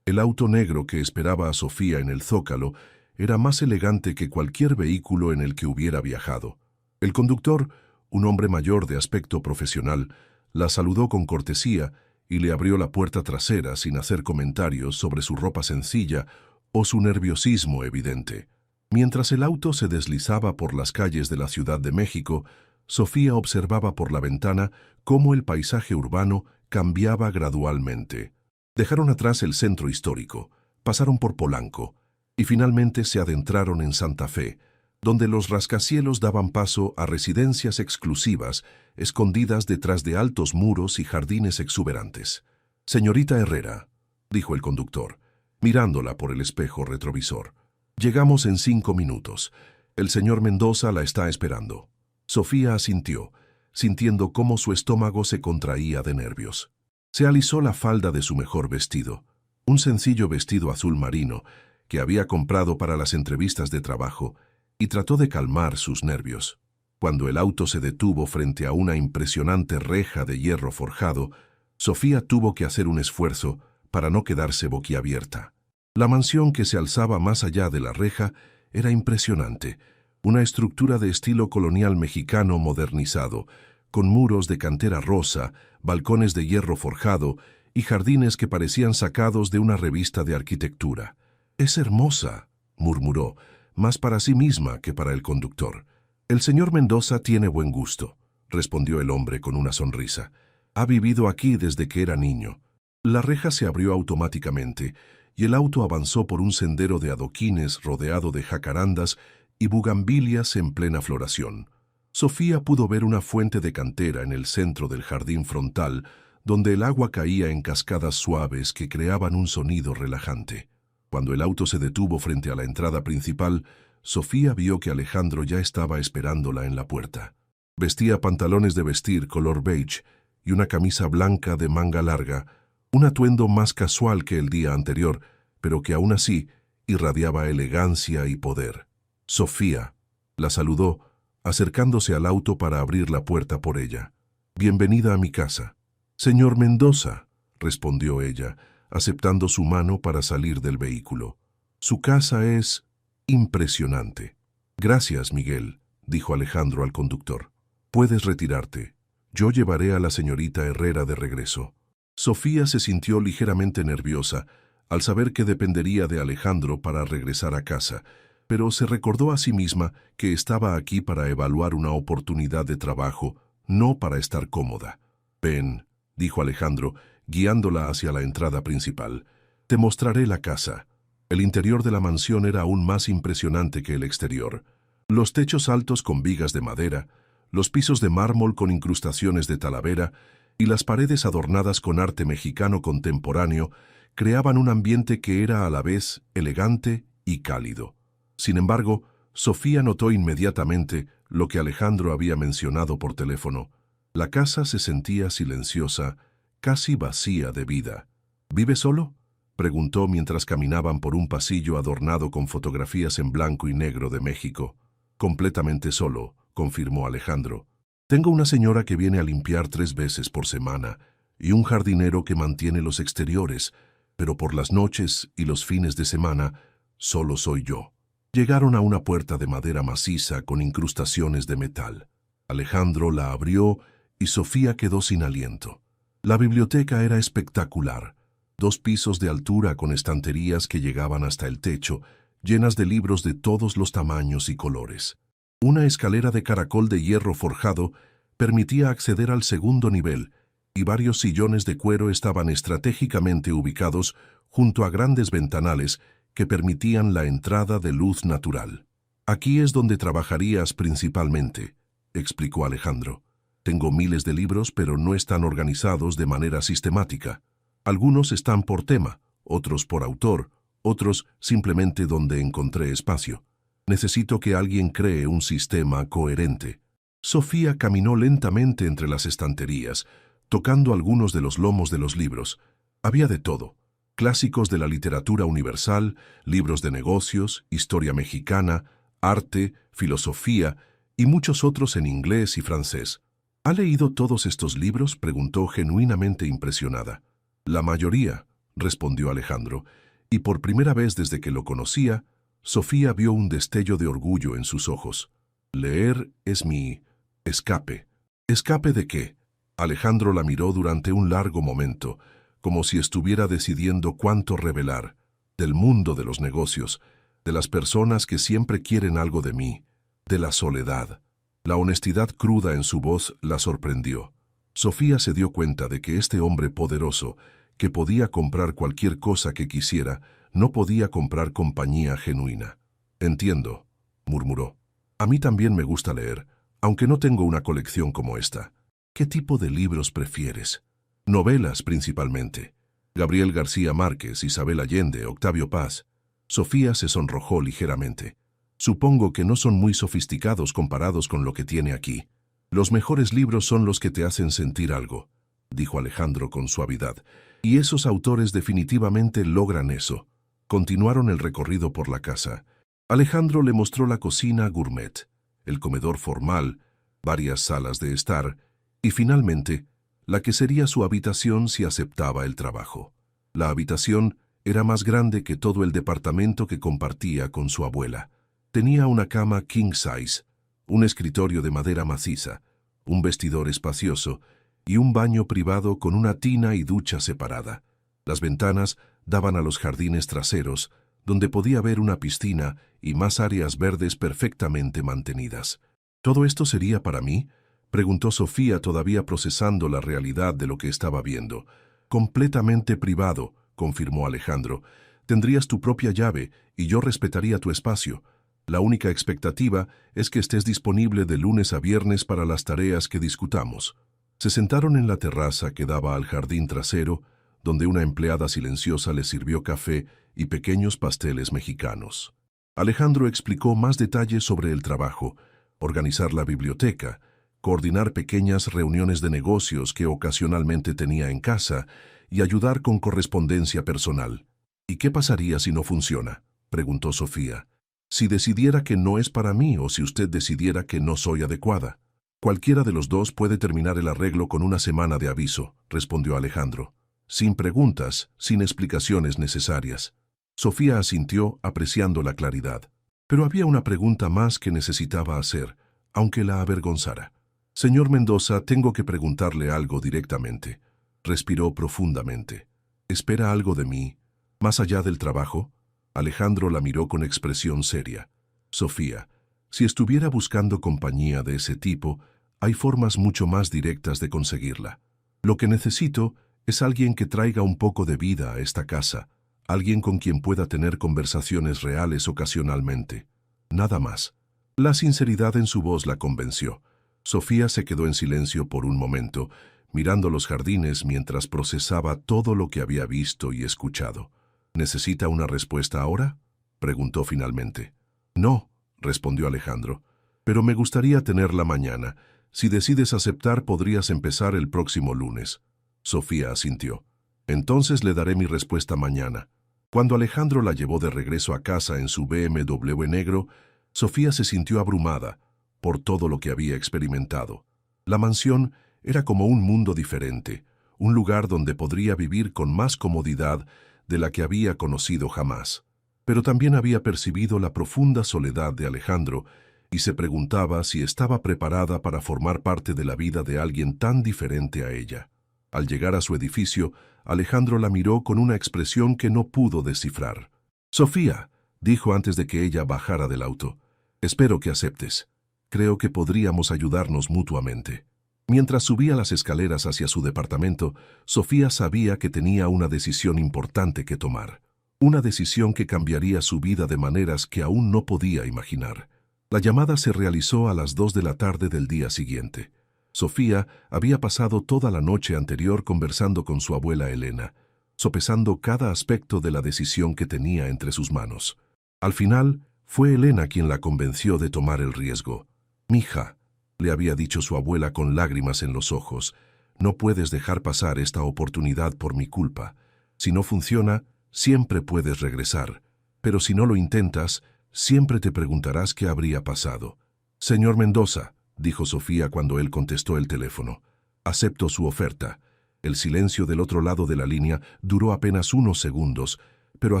El auto negro que esperaba a Sofía en el Zócalo era más elegante que cualquier vehículo en el que hubiera viajado. El conductor, un hombre mayor de aspecto profesional, la saludó con cortesía y le abrió la puerta trasera sin hacer comentarios sobre su ropa sencilla o su nerviosismo evidente. Mientras el auto se deslizaba por las calles de la Ciudad de México, Sofía observaba por la ventana cómo el paisaje urbano cambiaba gradualmente. Dejaron atrás el centro histórico, pasaron por Polanco y finalmente se adentraron en Santa Fe, donde los rascacielos daban paso a residencias exclusivas escondidas detrás de altos muros y jardines exuberantes. «Señorita Herrera», dijo el conductor, mirándola por el espejo retrovisor. «Llegamos en 5 minutos. El señor Mendoza la está esperando». Sofía asintió, sintiendo cómo su estómago se contraía de nervios. Se alisó la falda de su mejor vestido, un sencillo vestido azul marino que había comprado para las entrevistas de trabajo, y trató de calmar sus nervios. Cuando el auto se detuvo frente a una impresionante reja de hierro forjado, Sofía tuvo que hacer un esfuerzo para no quedarse boquiabierta. La mansión que se alzaba más allá de la reja era impresionante, una estructura de estilo colonial mexicano modernizado, con muros de cantera rosa, balcones de hierro forjado y jardines que parecían sacados de una revista de arquitectura. «Es hermosa», murmuró, más para sí misma que para el conductor. «El señor Mendoza tiene buen gusto», respondió el hombre con una sonrisa. «Ha vivido aquí desde que era niño». La reja se abrió automáticamente y el auto avanzó por un sendero de adoquines rodeado de jacarandas y bugambilias en plena floración. Sofía pudo ver una fuente de cantera en el centro del jardín frontal, donde el agua caía en cascadas suaves que creaban un sonido relajante. Cuando el auto se detuvo frente a la entrada principal, Sofía vio que Alejandro ya estaba esperándola en la puerta. Vestía pantalones de vestir color beige y una camisa blanca de manga larga, un atuendo más casual que el día anterior, pero que aún así irradiaba elegancia y poder. «Sofía», la saludó, acercándose al auto para abrir la puerta por ella. «Bienvenida a mi casa». «Señor Mendoza», respondió ella, aceptando su mano para salir del vehículo. «Su casa es impresionante». «Gracias, Miguel», dijo Alejandro al conductor. «Puedes retirarte. Yo llevaré a la señorita Herrera de regreso». Sofía se sintió ligeramente nerviosa al saber que dependería de Alejandro para regresar a casa, pero se recordó a sí misma que estaba aquí para evaluar una oportunidad de trabajo, no para estar cómoda. «Ven», dijo Alejandro, guiándola hacia la entrada principal. «Te mostraré la casa». El interior de la mansión era aún más impresionante que el exterior. Los techos altos con vigas de madera, los pisos de mármol con incrustaciones de talavera y las paredes adornadas con arte mexicano contemporáneo creaban un ambiente que era a la vez elegante y cálido. Sin embargo, Sofía notó inmediatamente lo que Alejandro había mencionado por teléfono. La casa se sentía silenciosa, casi vacía de vida. «¿Vive solo?», preguntó mientras caminaban por un pasillo adornado con fotografías en blanco y negro de México. «Completamente solo», confirmó Alejandro. Tengo una señora que viene a limpiar 3 veces por semana y un jardinero que mantiene los exteriores, pero por las noches y los fines de semana solo soy yo. Llegaron a una puerta de madera maciza con incrustaciones de metal. Alejandro la abrió y Sofía quedó sin aliento. La biblioteca era espectacular. 2 pisos de altura con estanterías que llegaban hasta el techo, llenas de libros de todos los tamaños y colores. Una escalera de caracol de hierro forjado permitía acceder al segundo nivel, y varios sillones de cuero estaban estratégicamente ubicados junto a grandes ventanales que permitían la entrada de luz natural. Aquí es donde trabajarías principalmente, explicó Alejandro. Tengo miles de libros, pero no están organizados de manera sistemática. Algunos están por tema, otros por autor, otros simplemente donde encontré espacio. Necesito que alguien cree un sistema coherente. Sofía caminó lentamente entre las estanterías, tocando algunos de los lomos de los libros. Había de todo: clásicos de la literatura universal, libros de negocios, historia mexicana, arte, filosofía y muchos otros en inglés y francés. ¿Ha leído todos estos libros?, preguntó genuinamente impresionada. La mayoría, respondió Alejandro, y por primera vez desde que lo conocía, Sofía vio un destello de orgullo en sus ojos. Leer es mi escape. ¿Escape de qué? Alejandro la miró durante un largo momento, como si estuviera decidiendo cuánto revelar: del mundo de los negocios, de las personas que siempre quieren algo de mí, de la soledad. La honestidad cruda en su voz la sorprendió. Sofía se dio cuenta de que este hombre poderoso, que podía comprar cualquier cosa que quisiera, no podía comprar compañía genuina. Entiendo, murmuró. A mí también me gusta leer, aunque no tengo una colección como esta. ¿Qué tipo de libros prefieres? Novelas, principalmente. Gabriel García Márquez, Isabel Allende, Octavio Paz. Sofía se sonrojó ligeramente. Supongo que no son muy sofisticados comparados con lo que tiene aquí. Los mejores libros son los que te hacen sentir algo, dijo Alejandro con suavidad, y esos autores definitivamente logran eso. Continuaron el recorrido por la casa. Alejandro le mostró la cocina gourmet, el comedor formal, varias salas de estar, y finalmente, la que sería su habitación si aceptaba el trabajo. La habitación era más grande que todo el departamento que compartía con su abuela. Tenía una cama king size, un escritorio de madera maciza, un vestidor espacioso y un baño privado con una tina y ducha separada. Las ventanas daban a los jardines traseros, donde podía ver una piscina y más áreas verdes perfectamente mantenidas. ¿Todo esto sería para mí?, preguntó Sofía, todavía procesando la realidad de lo que estaba viendo. Completamente privado, confirmó Alejandro. Tendrías tu propia llave y yo respetaría tu espacio. La única expectativa es que estés disponible de lunes a viernes para las tareas que discutamos. Se sentaron en la terraza que daba al jardín trasero, donde una empleada silenciosa les sirvió café y pequeños pasteles mexicanos. Alejandro explicó más detalles sobre el trabajo: organizar la biblioteca, coordinar pequeñas reuniones de negocios que ocasionalmente tenía en casa y ayudar con correspondencia personal. ¿Y qué pasaría si no funciona?, preguntó Sofía. Si decidiera que no es para mí o si usted decidiera que no soy adecuada. Cualquiera de los dos puede terminar el arreglo con una semana de aviso, respondió Alejandro. Sin preguntas, sin explicaciones necesarias. Sofía asintió, apreciando la claridad. Pero había una pregunta más que necesitaba hacer, aunque la avergonzara. Señor Mendoza, tengo que preguntarle algo directamente. Respiró profundamente. ¿Espera algo de mí, más allá del trabajo? Alejandro la miró con expresión seria. Sofía, si estuviera buscando compañía de ese tipo, hay formas mucho más directas de conseguirla. Lo que necesito es alguien que traiga un poco de vida a esta casa, alguien con quien pueda tener conversaciones reales ocasionalmente. Nada más. La sinceridad en su voz la convenció. Sofía se quedó en silencio por un momento, mirando los jardines mientras procesaba todo lo que había visto y escuchado. ¿Necesita una respuesta ahora?, preguntó finalmente. No, respondió Alejandro, pero me gustaría tenerla mañana. Si decides aceptar, podrías empezar el próximo lunes. Sofía asintió. Entonces le daré mi respuesta mañana. Cuando Alejandro la llevó de regreso a casa en su BMW negro, Sofía se sintió abrumada, por todo lo que había experimentado. La mansión era como un mundo diferente, un lugar donde podría vivir con más comodidad de la que había conocido jamás. Pero también había percibido la profunda soledad de Alejandro y se preguntaba si estaba preparada para formar parte de la vida de alguien tan diferente a ella. Al llegar a su edificio, Alejandro la miró con una expresión que no pudo descifrar. «Sofía», dijo antes de que ella bajara del auto, «espero que aceptes. Creo que podríamos ayudarnos mutuamente». Mientras subía las escaleras hacia su departamento, Sofía sabía que tenía una decisión importante que tomar. Una decisión que cambiaría su vida de maneras que aún no podía imaginar. La llamada se realizó a las 2 de la tarde del día siguiente. Sofía había pasado toda la noche anterior conversando con su abuela Elena, sopesando cada aspecto de la decisión que tenía entre sus manos. Al final, fue Elena quien la convenció de tomar el riesgo. «Mija», le había dicho su abuela con lágrimas en los ojos, «no puedes dejar pasar esta oportunidad por mi culpa. Si no funciona, siempre puedes regresar, pero si no lo intentas, siempre te preguntarás qué habría pasado». «Señor Mendoza», dijo Sofía cuando él contestó el teléfono, «acepto su oferta». El silencio del otro lado de la línea duró apenas unos segundos, pero a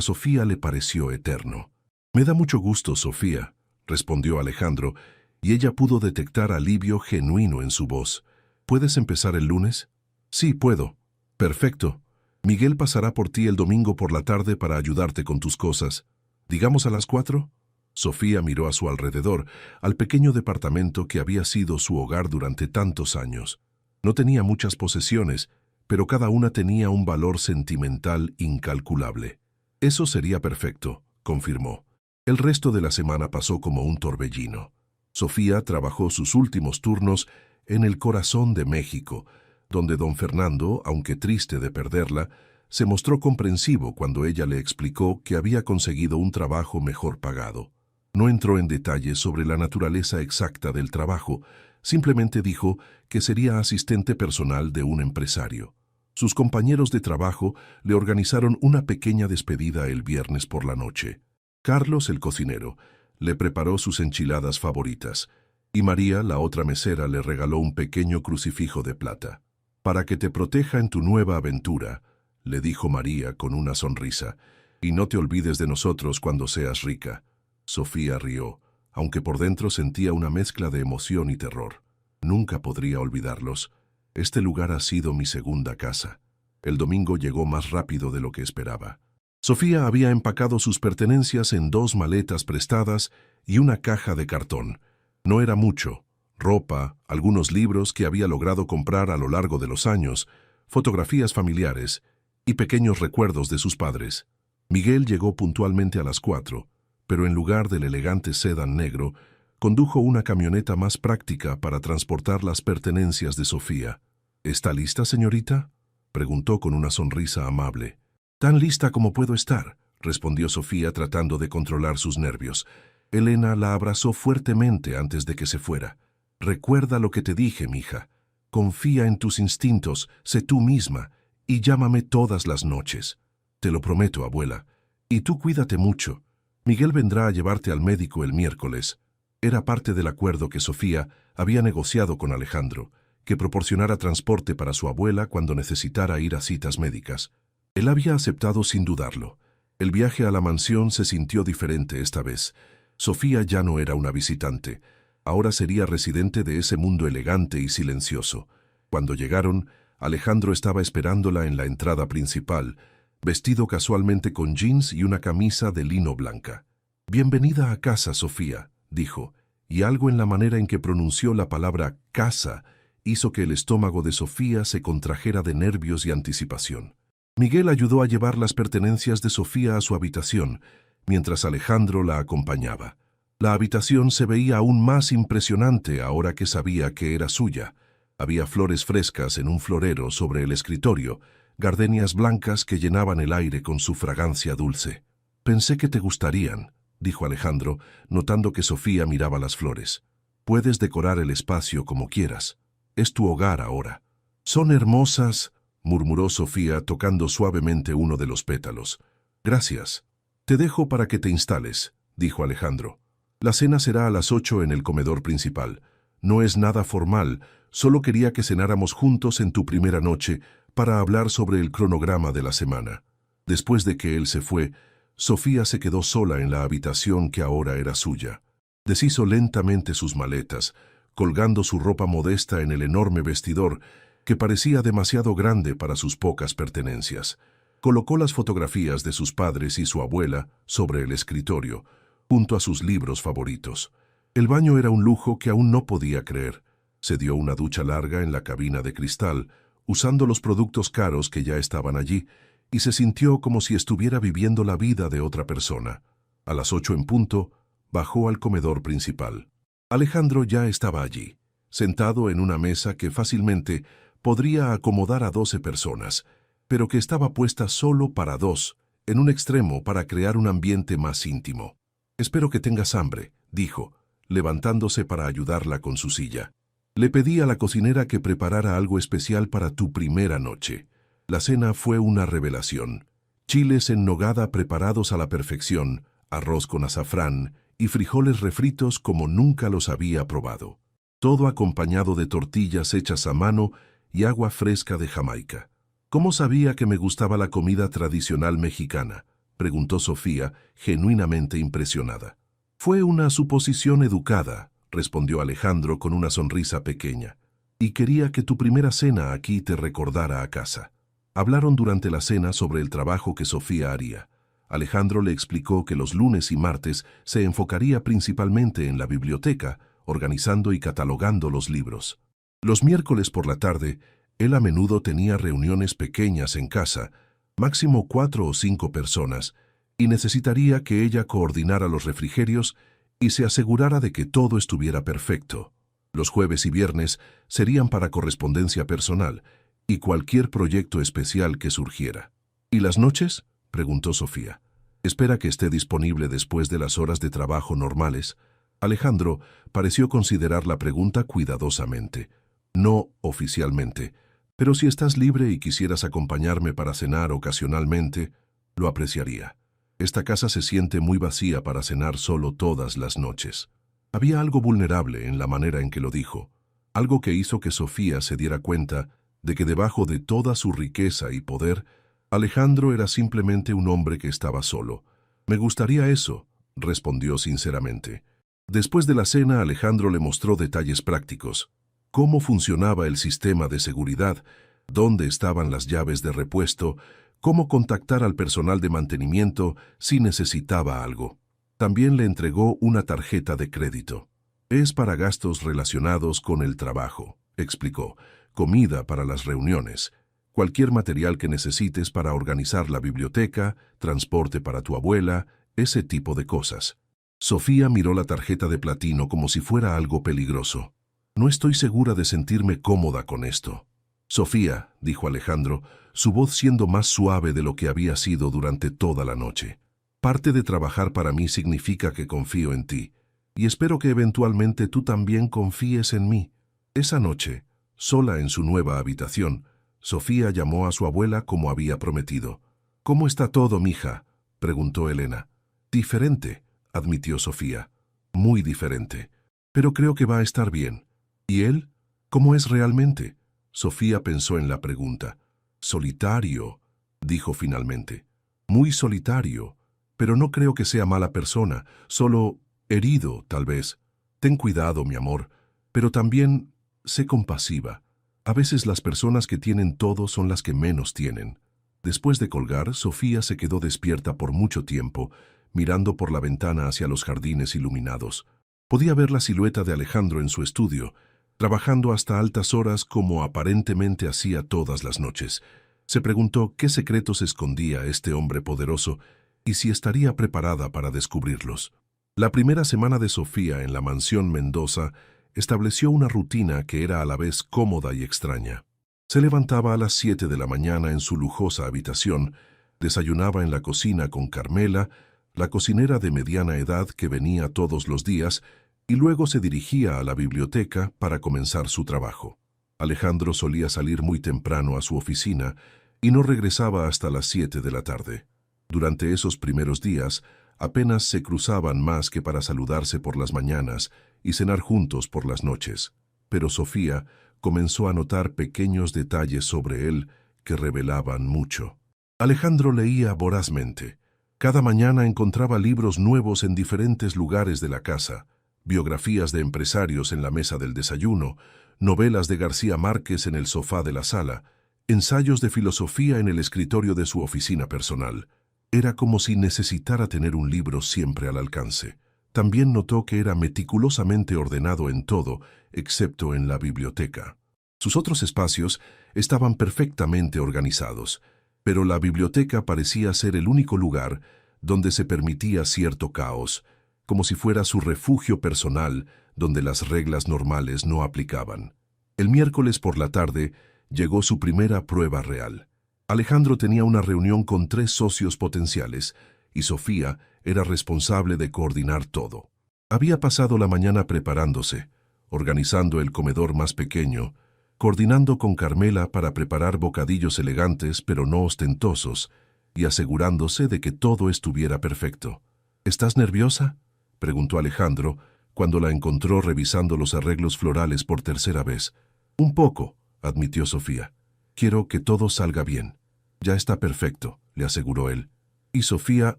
Sofía le pareció eterno. «Me da mucho gusto, Sofía», respondió Alejandro, y ella pudo detectar alivio genuino en su voz. «¿Puedes empezar el lunes?» «Sí, puedo». «Perfecto. Miguel pasará por ti el domingo por la tarde para ayudarte con tus cosas. ¿Digamos a las 4? Sofía miró a su alrededor, al pequeño departamento que había sido su hogar durante tantos años. No tenía muchas posesiones, pero cada una tenía un valor sentimental incalculable. «Eso sería perfecto», confirmó. El resto de la semana pasó como un torbellino. Sofía trabajó sus últimos turnos en el corazón de México, donde don Fernando, aunque triste de perderla, se mostró comprensivo cuando ella le explicó que había conseguido un trabajo mejor pagado. No entró en detalles sobre la naturaleza exacta del trabajo, simplemente dijo que sería asistente personal de un empresario. Sus compañeros de trabajo le organizaron una pequeña despedida el viernes por la noche. Carlos, el cocinero, le preparó sus enchiladas favoritas, y María, la otra mesera, le regaló un pequeño crucifijo de plata. «Para que te proteja en tu nueva aventura», le dijo María con una sonrisa, «y no te olvides de nosotros cuando seas rica». Sofía rió, aunque por dentro sentía una mezcla de emoción y terror. Nunca podría olvidarlos. Este lugar ha sido mi segunda casa. El domingo llegó más rápido de lo que esperaba. Sofía había empacado sus pertenencias en 2 maletas prestadas y una caja de cartón. No era mucho: ropa, algunos libros que había logrado comprar a lo largo de los años, fotografías familiares y pequeños recuerdos de sus padres. Miguel llegó puntualmente a las 4, pero en lugar del elegante sedán negro, condujo una camioneta más práctica para transportar las pertenencias de Sofía. «¿Está lista, señorita?», preguntó con una sonrisa amable. «Tan lista como puedo estar», respondió Sofía tratando de controlar sus nervios. Elena la abrazó fuertemente antes de que se fuera. «Recuerda lo que te dije, mija. Confía en tus instintos, sé tú misma, y llámame todas las noches». «Te lo prometo, abuela. Y tú cuídate mucho. Miguel vendrá a llevarte al médico el miércoles». Era parte del acuerdo que Sofía había negociado con Alejandro, que proporcionara transporte para su abuela cuando necesitara ir a citas médicas. Él había aceptado sin dudarlo. El viaje a la mansión se sintió diferente esta vez. Sofía ya no era una visitante. Ahora sería residente de ese mundo elegante y silencioso. Cuando llegaron, Alejandro estaba esperándola en la entrada principal, vestido casualmente con jeans y una camisa de lino blanca. «Bienvenida a casa, Sofía», dijo, y algo en la manera en que pronunció la palabra «casa» hizo que el estómago de Sofía se contrajera de nervios y anticipación. Miguel ayudó a llevar las pertenencias de Sofía a su habitación, mientras Alejandro la acompañaba. La habitación se veía aún más impresionante ahora que sabía que era suya. Había flores frescas en un florero sobre el escritorio, gardenias blancas que llenaban el aire con su fragancia dulce. «Pensé que te gustarían», dijo Alejandro, notando que Sofía miraba las flores. «Puedes decorar el espacio como quieras. Es tu hogar ahora». «Son hermosas», murmuró Sofía tocando suavemente uno de los pétalos. «Gracias. Te dejo para que te instales», dijo Alejandro. La cena será a las 8 en el comedor principal. No es nada formal, solo quería que cenáramos juntos en tu primera noche para hablar sobre el cronograma de la semana. Después de que él se fue, Sofía se quedó sola en la habitación que ahora era suya. Deshizo lentamente sus maletas, colgando su ropa modesta en el enorme vestidor que parecía demasiado grande para sus pocas pertenencias. Colocó las fotografías de sus padres y su abuela sobre el escritorio, junto a sus libros favoritos. El baño era un lujo que aún no podía creer. Se dio una ducha larga en la cabina de cristal, usando los productos caros que ya estaban allí, y se sintió como si estuviera viviendo la vida de otra persona. A las 8 en punto, bajó al comedor principal. Alejandro ya estaba allí, sentado en una mesa que fácilmente podría acomodar a 12 personas, pero que estaba puesta solo para 2, en un extremo para crear un ambiente más íntimo. «Espero que tengas hambre», dijo, levantándose para ayudarla con su silla. Le pedí a la cocinera que preparara algo especial para tu primera noche. La cena fue una revelación. Chiles en nogada preparados a la perfección, arroz con azafrán y frijoles refritos como nunca los había probado. Todo acompañado de tortillas hechas a mano y agua fresca de Jamaica. «¿Cómo sabía que me gustaba la comida tradicional mexicana?», preguntó Sofía, genuinamente impresionada. «Fue una suposición educada», respondió Alejandro con una sonrisa pequeña. «Y quería que tu primera cena aquí te recordara a casa». Hablaron durante la cena sobre el trabajo que Sofía haría. Alejandro le explicó que los lunes y martes se enfocaría principalmente en la biblioteca, organizando y catalogando los libros. Los miércoles por la tarde, él a menudo tenía reuniones pequeñas en casa, máximo 4 o 5 personas, y necesitaría que ella coordinara los refrigerios y se asegurara de que todo estuviera perfecto. Los jueves y viernes serían para correspondencia personal y cualquier proyecto especial que surgiera. «¿Y las noches?», preguntó Sofía. «Espera que esté disponible después de las horas de trabajo normales». Alejandro pareció considerar la pregunta cuidadosamente. «No oficialmente, pero si estás libre y quisieras acompañarme para cenar ocasionalmente, lo apreciaría. Esta casa se siente muy vacía para cenar solo todas las noches». Había algo vulnerable en la manera en que lo dijo, algo que hizo que Sofía se diera cuenta de que debajo de toda su riqueza y poder, Alejandro era simplemente un hombre que estaba solo. «Me gustaría eso», respondió sinceramente. Después de la cena, Alejandro le mostró detalles prácticos. Cómo funcionaba el sistema de seguridad, dónde estaban las llaves de repuesto, cómo contactar al personal de mantenimiento si necesitaba algo. También le entregó una tarjeta de crédito. «Es para gastos relacionados con el trabajo», explicó. «Comida para las reuniones, cualquier material que necesites para organizar la biblioteca, transporte para tu abuela, ese tipo de cosas». Sofía miró la tarjeta de platino como si fuera algo peligroso. «No estoy segura de sentirme cómoda con esto». «Sofía», dijo Alejandro, su voz siendo más suave de lo que había sido durante toda la noche. «Parte de trabajar para mí significa que confío en ti, y espero que eventualmente tú también confíes en mí». Esa noche, sola en su nueva habitación, Sofía llamó a su abuela como había prometido. «¿Cómo está todo, mija?», preguntó Elena. «Diferente», admitió Sofía. «Muy diferente. Pero creo que va a estar bien». «¿Y él? ¿Cómo es realmente?». Sofía pensó en la pregunta. «Solitario», dijo finalmente. «Muy solitario. Pero no creo que sea mala persona, solo herido, tal vez. Ten cuidado, mi amor, pero también sé compasiva. A veces las personas que tienen todo son las que menos tienen». Después de colgar, Sofía se quedó despierta por mucho tiempo, mirando por la ventana hacia los jardines iluminados. Podía ver la silueta de Alejandro en su estudio, trabajando hasta altas horas como aparentemente hacía todas las noches. Se preguntó qué secretos escondía este hombre poderoso y si estaría preparada para descubrirlos. La primera semana de Sofía en la mansión Mendoza estableció una rutina que era a la vez cómoda y extraña. Se levantaba a las 7 de la mañana en su lujosa habitación, desayunaba en la cocina con Carmela, la cocinera de mediana edad que venía todos los días, y luego se dirigía a la biblioteca para comenzar su trabajo. Alejandro solía salir muy temprano a su oficina y no regresaba hasta las 7 de la tarde. Durante esos primeros días, Apenas se cruzaban más que para saludarse por las mañanas y cenar juntos por las noches. Pero Sofía comenzó a notar pequeños detalles sobre él que revelaban mucho. Alejandro leía vorazmente. Cada mañana encontraba libros nuevos en diferentes lugares de la casa, biografías de empresarios en la mesa del desayuno, novelas de García Márquez en el sofá de la sala, ensayos de filosofía en el escritorio de su oficina personal. Era como si necesitara tener un libro siempre al alcance. También notó que era meticulosamente ordenado en todo, excepto en la biblioteca. Sus otros espacios estaban perfectamente organizados, pero la biblioteca parecía ser el único lugar donde se permitía cierto caos, como si fuera su refugio personal donde las reglas normales no aplicaban. El miércoles por la tarde llegó su primera prueba real. Alejandro tenía una reunión con 3 socios potenciales y Sofía era responsable de coordinar todo. Había pasado la mañana preparándose, organizando el comedor más pequeño, coordinando con Carmela para preparar bocadillos elegantes pero no ostentosos y asegurándose de que todo estuviera perfecto. ¿Estás nerviosa?, preguntó Alejandro cuando la encontró revisando los arreglos florales por tercera vez. Un poco, admitió Sofía. Quiero que todo salga bien. Ya está perfecto, le aseguró él. Y Sofía,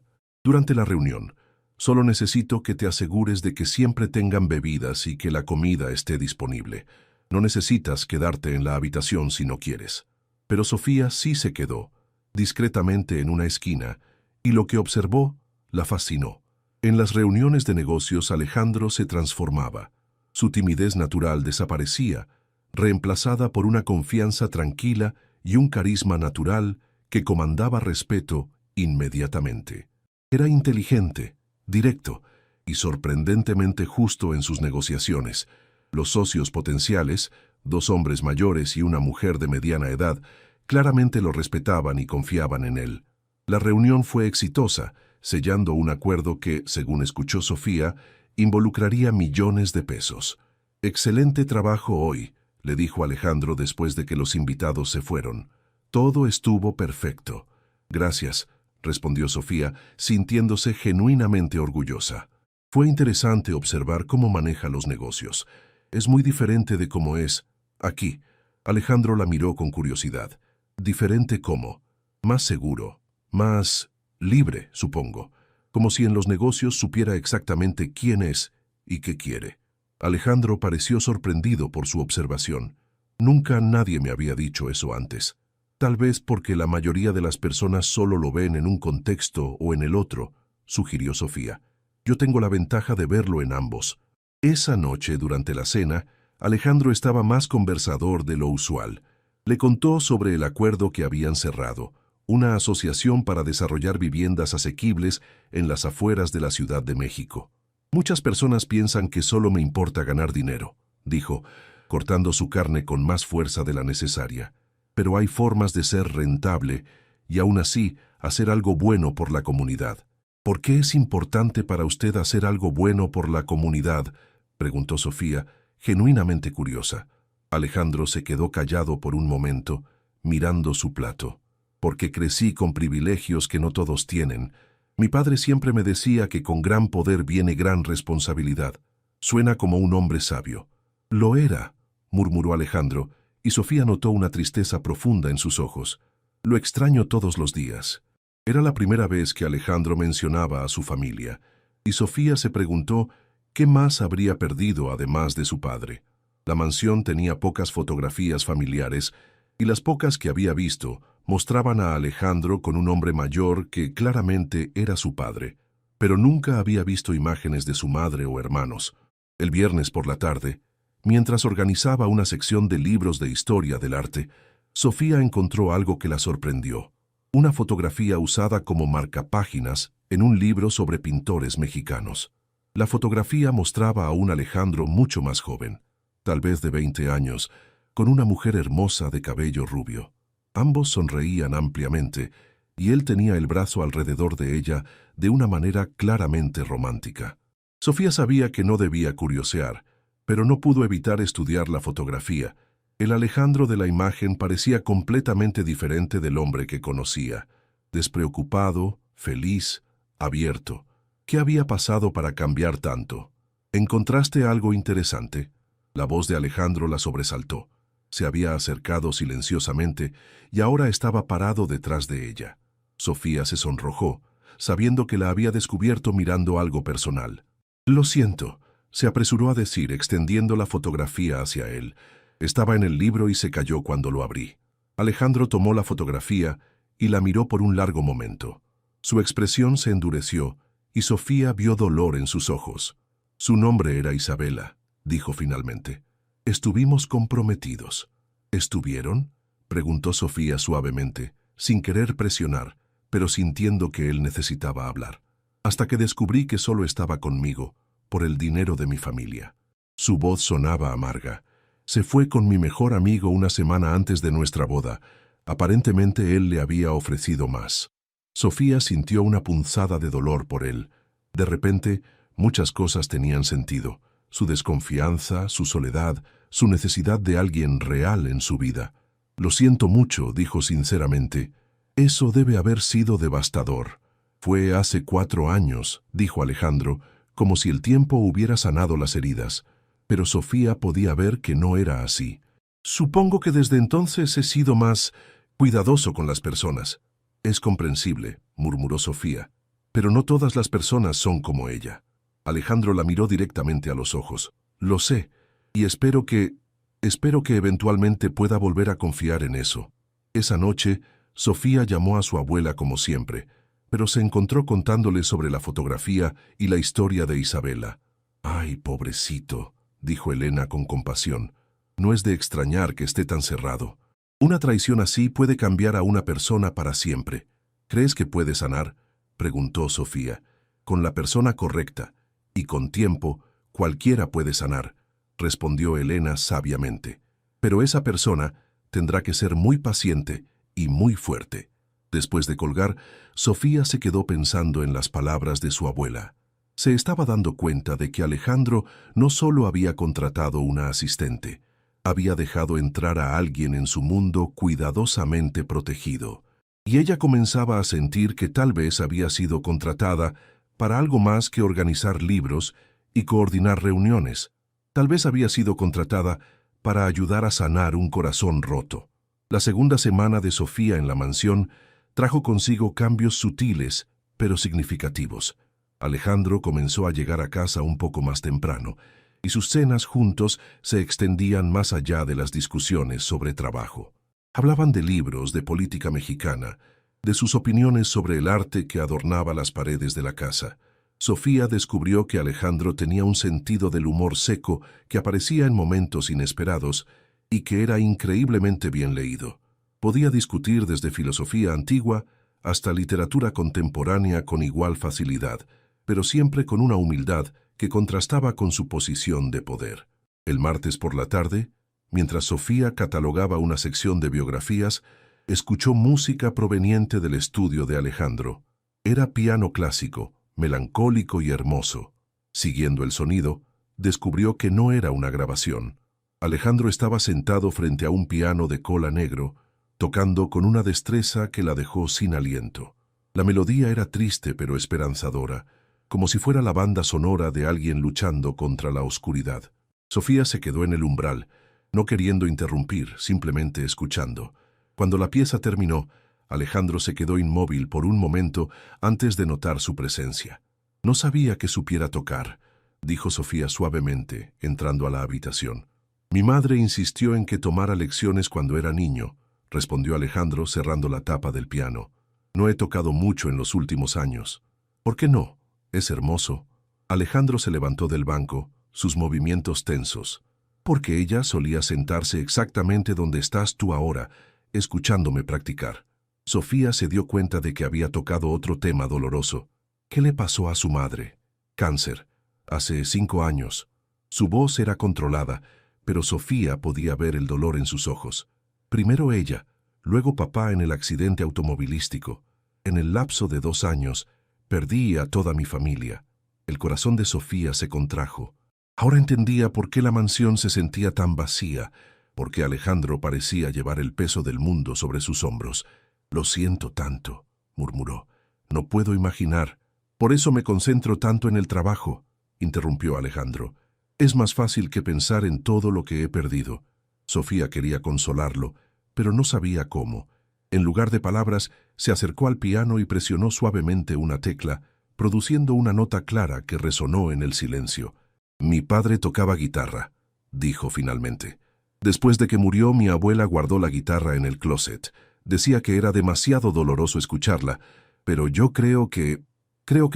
durante la reunión, solo necesito que te asegures de que siempre tengan bebidas y que la comida esté disponible. No necesitas quedarte en la habitación si no quieres. Pero Sofía sí se quedó, discretamente en una esquina, y lo que observó la fascinó. En las reuniones de negocios Alejandro se transformaba. Su timidez natural desaparecía, reemplazada por una confianza tranquila y un carisma natural que comandaba respeto inmediatamente. Era inteligente, directo y sorprendentemente justo en sus negociaciones. Los socios potenciales, 2 hombres mayores y una mujer de mediana edad, claramente lo respetaban y confiaban en él. La reunión fue exitosa, sellando un acuerdo que, según escuchó Sofía, involucraría millones de pesos. «Excelente trabajo hoy», le dijo Alejandro después de que los invitados se fueron. «Todo estuvo perfecto». «Gracias», respondió Sofía, sintiéndose genuinamente orgullosa. Fue interesante observar cómo maneja los negocios. Es muy diferente de cómo es aquí. Alejandro la miró con curiosidad. ¿Diferente cómo? Más seguro, más libre, supongo. Como si en los negocios supiera exactamente quién es y qué quiere. Alejandro pareció sorprendido por su observación. Nunca nadie me había dicho eso antes. Tal vez porque la mayoría de las personas solo lo ven en un contexto o en el otro, sugirió Sofía. Yo tengo la ventaja de verlo en ambos. Esa noche, durante la cena, Alejandro estaba más conversador de lo usual. Le contó sobre el acuerdo que habían cerrado, una asociación para desarrollar viviendas asequibles en las afueras de la Ciudad de México. «Muchas personas piensan que solo me importa ganar dinero», dijo, cortando su carne con más fuerza de la necesaria. «Pero hay formas de ser rentable y aún así hacer algo bueno por la comunidad». «¿Por qué es importante para usted hacer algo bueno por la comunidad?», preguntó Sofía, genuinamente curiosa. Alejandro se quedó callado por un momento, mirando su plato. «Porque crecí con privilegios que no todos tienen. Mi padre siempre me decía que con gran poder viene gran responsabilidad. Suena como un hombre sabio». «Lo era», murmuró Alejandro, y Sofía notó una tristeza profunda en sus ojos. «Lo extraño todos los días». Era la primera vez que Alejandro mencionaba a su familia, y Sofía se preguntó qué más habría perdido además de su padre. La mansión tenía pocas fotografías familiares, y las pocas que había visto mostraban a Alejandro con un hombre mayor que claramente era su padre, pero nunca había visto imágenes de su madre o hermanos. El viernes por la tarde, mientras organizaba una sección de libros de historia del arte, Sofía encontró algo que la sorprendió. Una fotografía usada como marcapáginas en un libro sobre pintores mexicanos. La fotografía mostraba a un Alejandro mucho más joven, tal vez de 20 años, con una mujer hermosa de cabello rubio. Ambos sonreían ampliamente, y él tenía el brazo alrededor de ella de una manera claramente romántica. Sofía sabía que no debía curiosear, pero no pudo evitar estudiar la fotografía. El Alejandro de la imagen parecía completamente diferente del hombre que conocía. Despreocupado, feliz, abierto. ¿Qué había pasado para cambiar tanto? ¿Encontraste algo interesante? La voz de Alejandro la sobresaltó. Se había acercado silenciosamente y ahora estaba parado detrás de ella. Sofía se sonrojó, sabiendo que la había descubierto mirando algo personal. «Lo siento», se apresuró a decir, extendiendo la fotografía hacia él. Estaba en el libro y se cayó cuando lo abrí. Alejandro tomó la fotografía y la miró por un largo momento. Su expresión se endureció y Sofía vio dolor en sus ojos. «Su nombre era Isabela», dijo finalmente. «Estuvimos comprometidos». «¿Estuvieron?», preguntó Sofía suavemente, sin querer presionar, pero sintiendo que él necesitaba hablar. «Hasta que descubrí que solo estaba conmigo, por el dinero de mi familia». Su voz sonaba amarga. «Se fue con mi mejor amigo una semana antes de nuestra boda. Aparentemente él le había ofrecido más». Sofía sintió una punzada de dolor por él. De repente, muchas cosas tenían sentido. Su desconfianza, su soledad, su necesidad de alguien real en su vida. «Lo siento mucho», dijo sinceramente. «Eso debe haber sido devastador». «Fue hace 4 años», dijo Alejandro, como si el tiempo hubiera sanado las heridas. Pero Sofía podía ver que no era así. «Supongo que desde entonces he sido más cuidadoso con las personas». «Es comprensible», murmuró Sofía, «pero no todas las personas son como ella». Alejandro la miró directamente a los ojos. «Lo sé, y espero que eventualmente pueda volver a confiar en eso». Esa noche, Sofía llamó a su abuela como siempre, pero se encontró contándole sobre la fotografía y la historia de Isabela. «Ay, pobrecito», dijo Elena con compasión. «No es de extrañar que esté tan cerrado. Una traición así puede cambiar a una persona para siempre». «¿Crees que puede sanar?», preguntó Sofía. «Con la persona correcta, y con tiempo, cualquiera puede sanar», respondió Elena sabiamente. «Pero esa persona tendrá que ser muy paciente y muy fuerte». Después de colgar, Sofía se quedó pensando en las palabras de su abuela. Se estaba dando cuenta de que Alejandro no solo había contratado una asistente, había dejado entrar a alguien en su mundo cuidadosamente protegido. Y ella comenzaba a sentir que tal vez había sido contratada para algo más que organizar libros y coordinar reuniones. Tal vez había sido contratada para ayudar a sanar un corazón roto. La segunda semana de Sofía en la mansión trajo consigo cambios sutiles, pero significativos. Alejandro comenzó a llegar a casa un poco más temprano, y sus cenas juntos se extendían más allá de las discusiones sobre trabajo. Hablaban de libros, de política mexicana, de sus opiniones sobre el arte que adornaba las paredes de la casa. Sofía descubrió que Alejandro tenía un sentido del humor seco que aparecía en momentos inesperados y que era increíblemente bien leído. Podía discutir desde filosofía antigua hasta literatura contemporánea con igual facilidad, pero siempre con una humildad que contrastaba con su posición de poder. El martes por la tarde, mientras Sofía catalogaba una sección de biografías, escuchó música proveniente del estudio de Alejandro. Era piano clásico, melancólico y hermoso. Siguiendo el sonido, descubrió que no era una grabación. Alejandro estaba sentado frente a un piano de cola negro, tocando con una destreza que la dejó sin aliento. La melodía era triste pero esperanzadora, como si fuera la banda sonora de alguien luchando contra la oscuridad. Sofía se quedó en el umbral, no queriendo interrumpir, simplemente escuchando. Cuando la pieza terminó, Alejandro se quedó inmóvil por un momento antes de notar su presencia. «No sabía que supiera tocar», dijo Sofía suavemente, entrando a la habitación. «Mi madre insistió en que tomara lecciones cuando era niño», respondió Alejandro cerrando la tapa del piano. «No he tocado mucho en los últimos años». «¿Por qué no? Es hermoso». Alejandro se levantó del banco, sus movimientos tensos. «Porque ella solía sentarse exactamente donde estás tú ahora, escuchándome practicar». Sofía se dio cuenta de que había tocado otro tema doloroso. ¿Qué le pasó a su madre? «Cáncer. Hace 5 años». Su voz era controlada, pero Sofía podía ver el dolor en sus ojos. Primero ella, luego papá en el accidente automovilístico. En el lapso de 2 años, perdí a toda mi familia. El corazón de Sofía se contrajo. Ahora entendía por qué la mansión se sentía tan vacía, por qué Alejandro parecía llevar el peso del mundo sobre sus hombros. «Lo siento tanto», murmuró. «No puedo imaginar». Por eso me concentro tanto en el trabajo, interrumpió Alejandro. Es más fácil que pensar en todo lo que he perdido. Sofía quería consolarlo, pero no sabía cómo. En lugar de palabras, se acercó al piano y presionó suavemente una tecla, produciendo una nota clara que resonó en el silencio. Mi padre tocaba guitarra, dijo finalmente. Después de que murió, mi abuela guardó la guitarra en el closet. Decía que era demasiado doloroso escucharla, pero yo creo que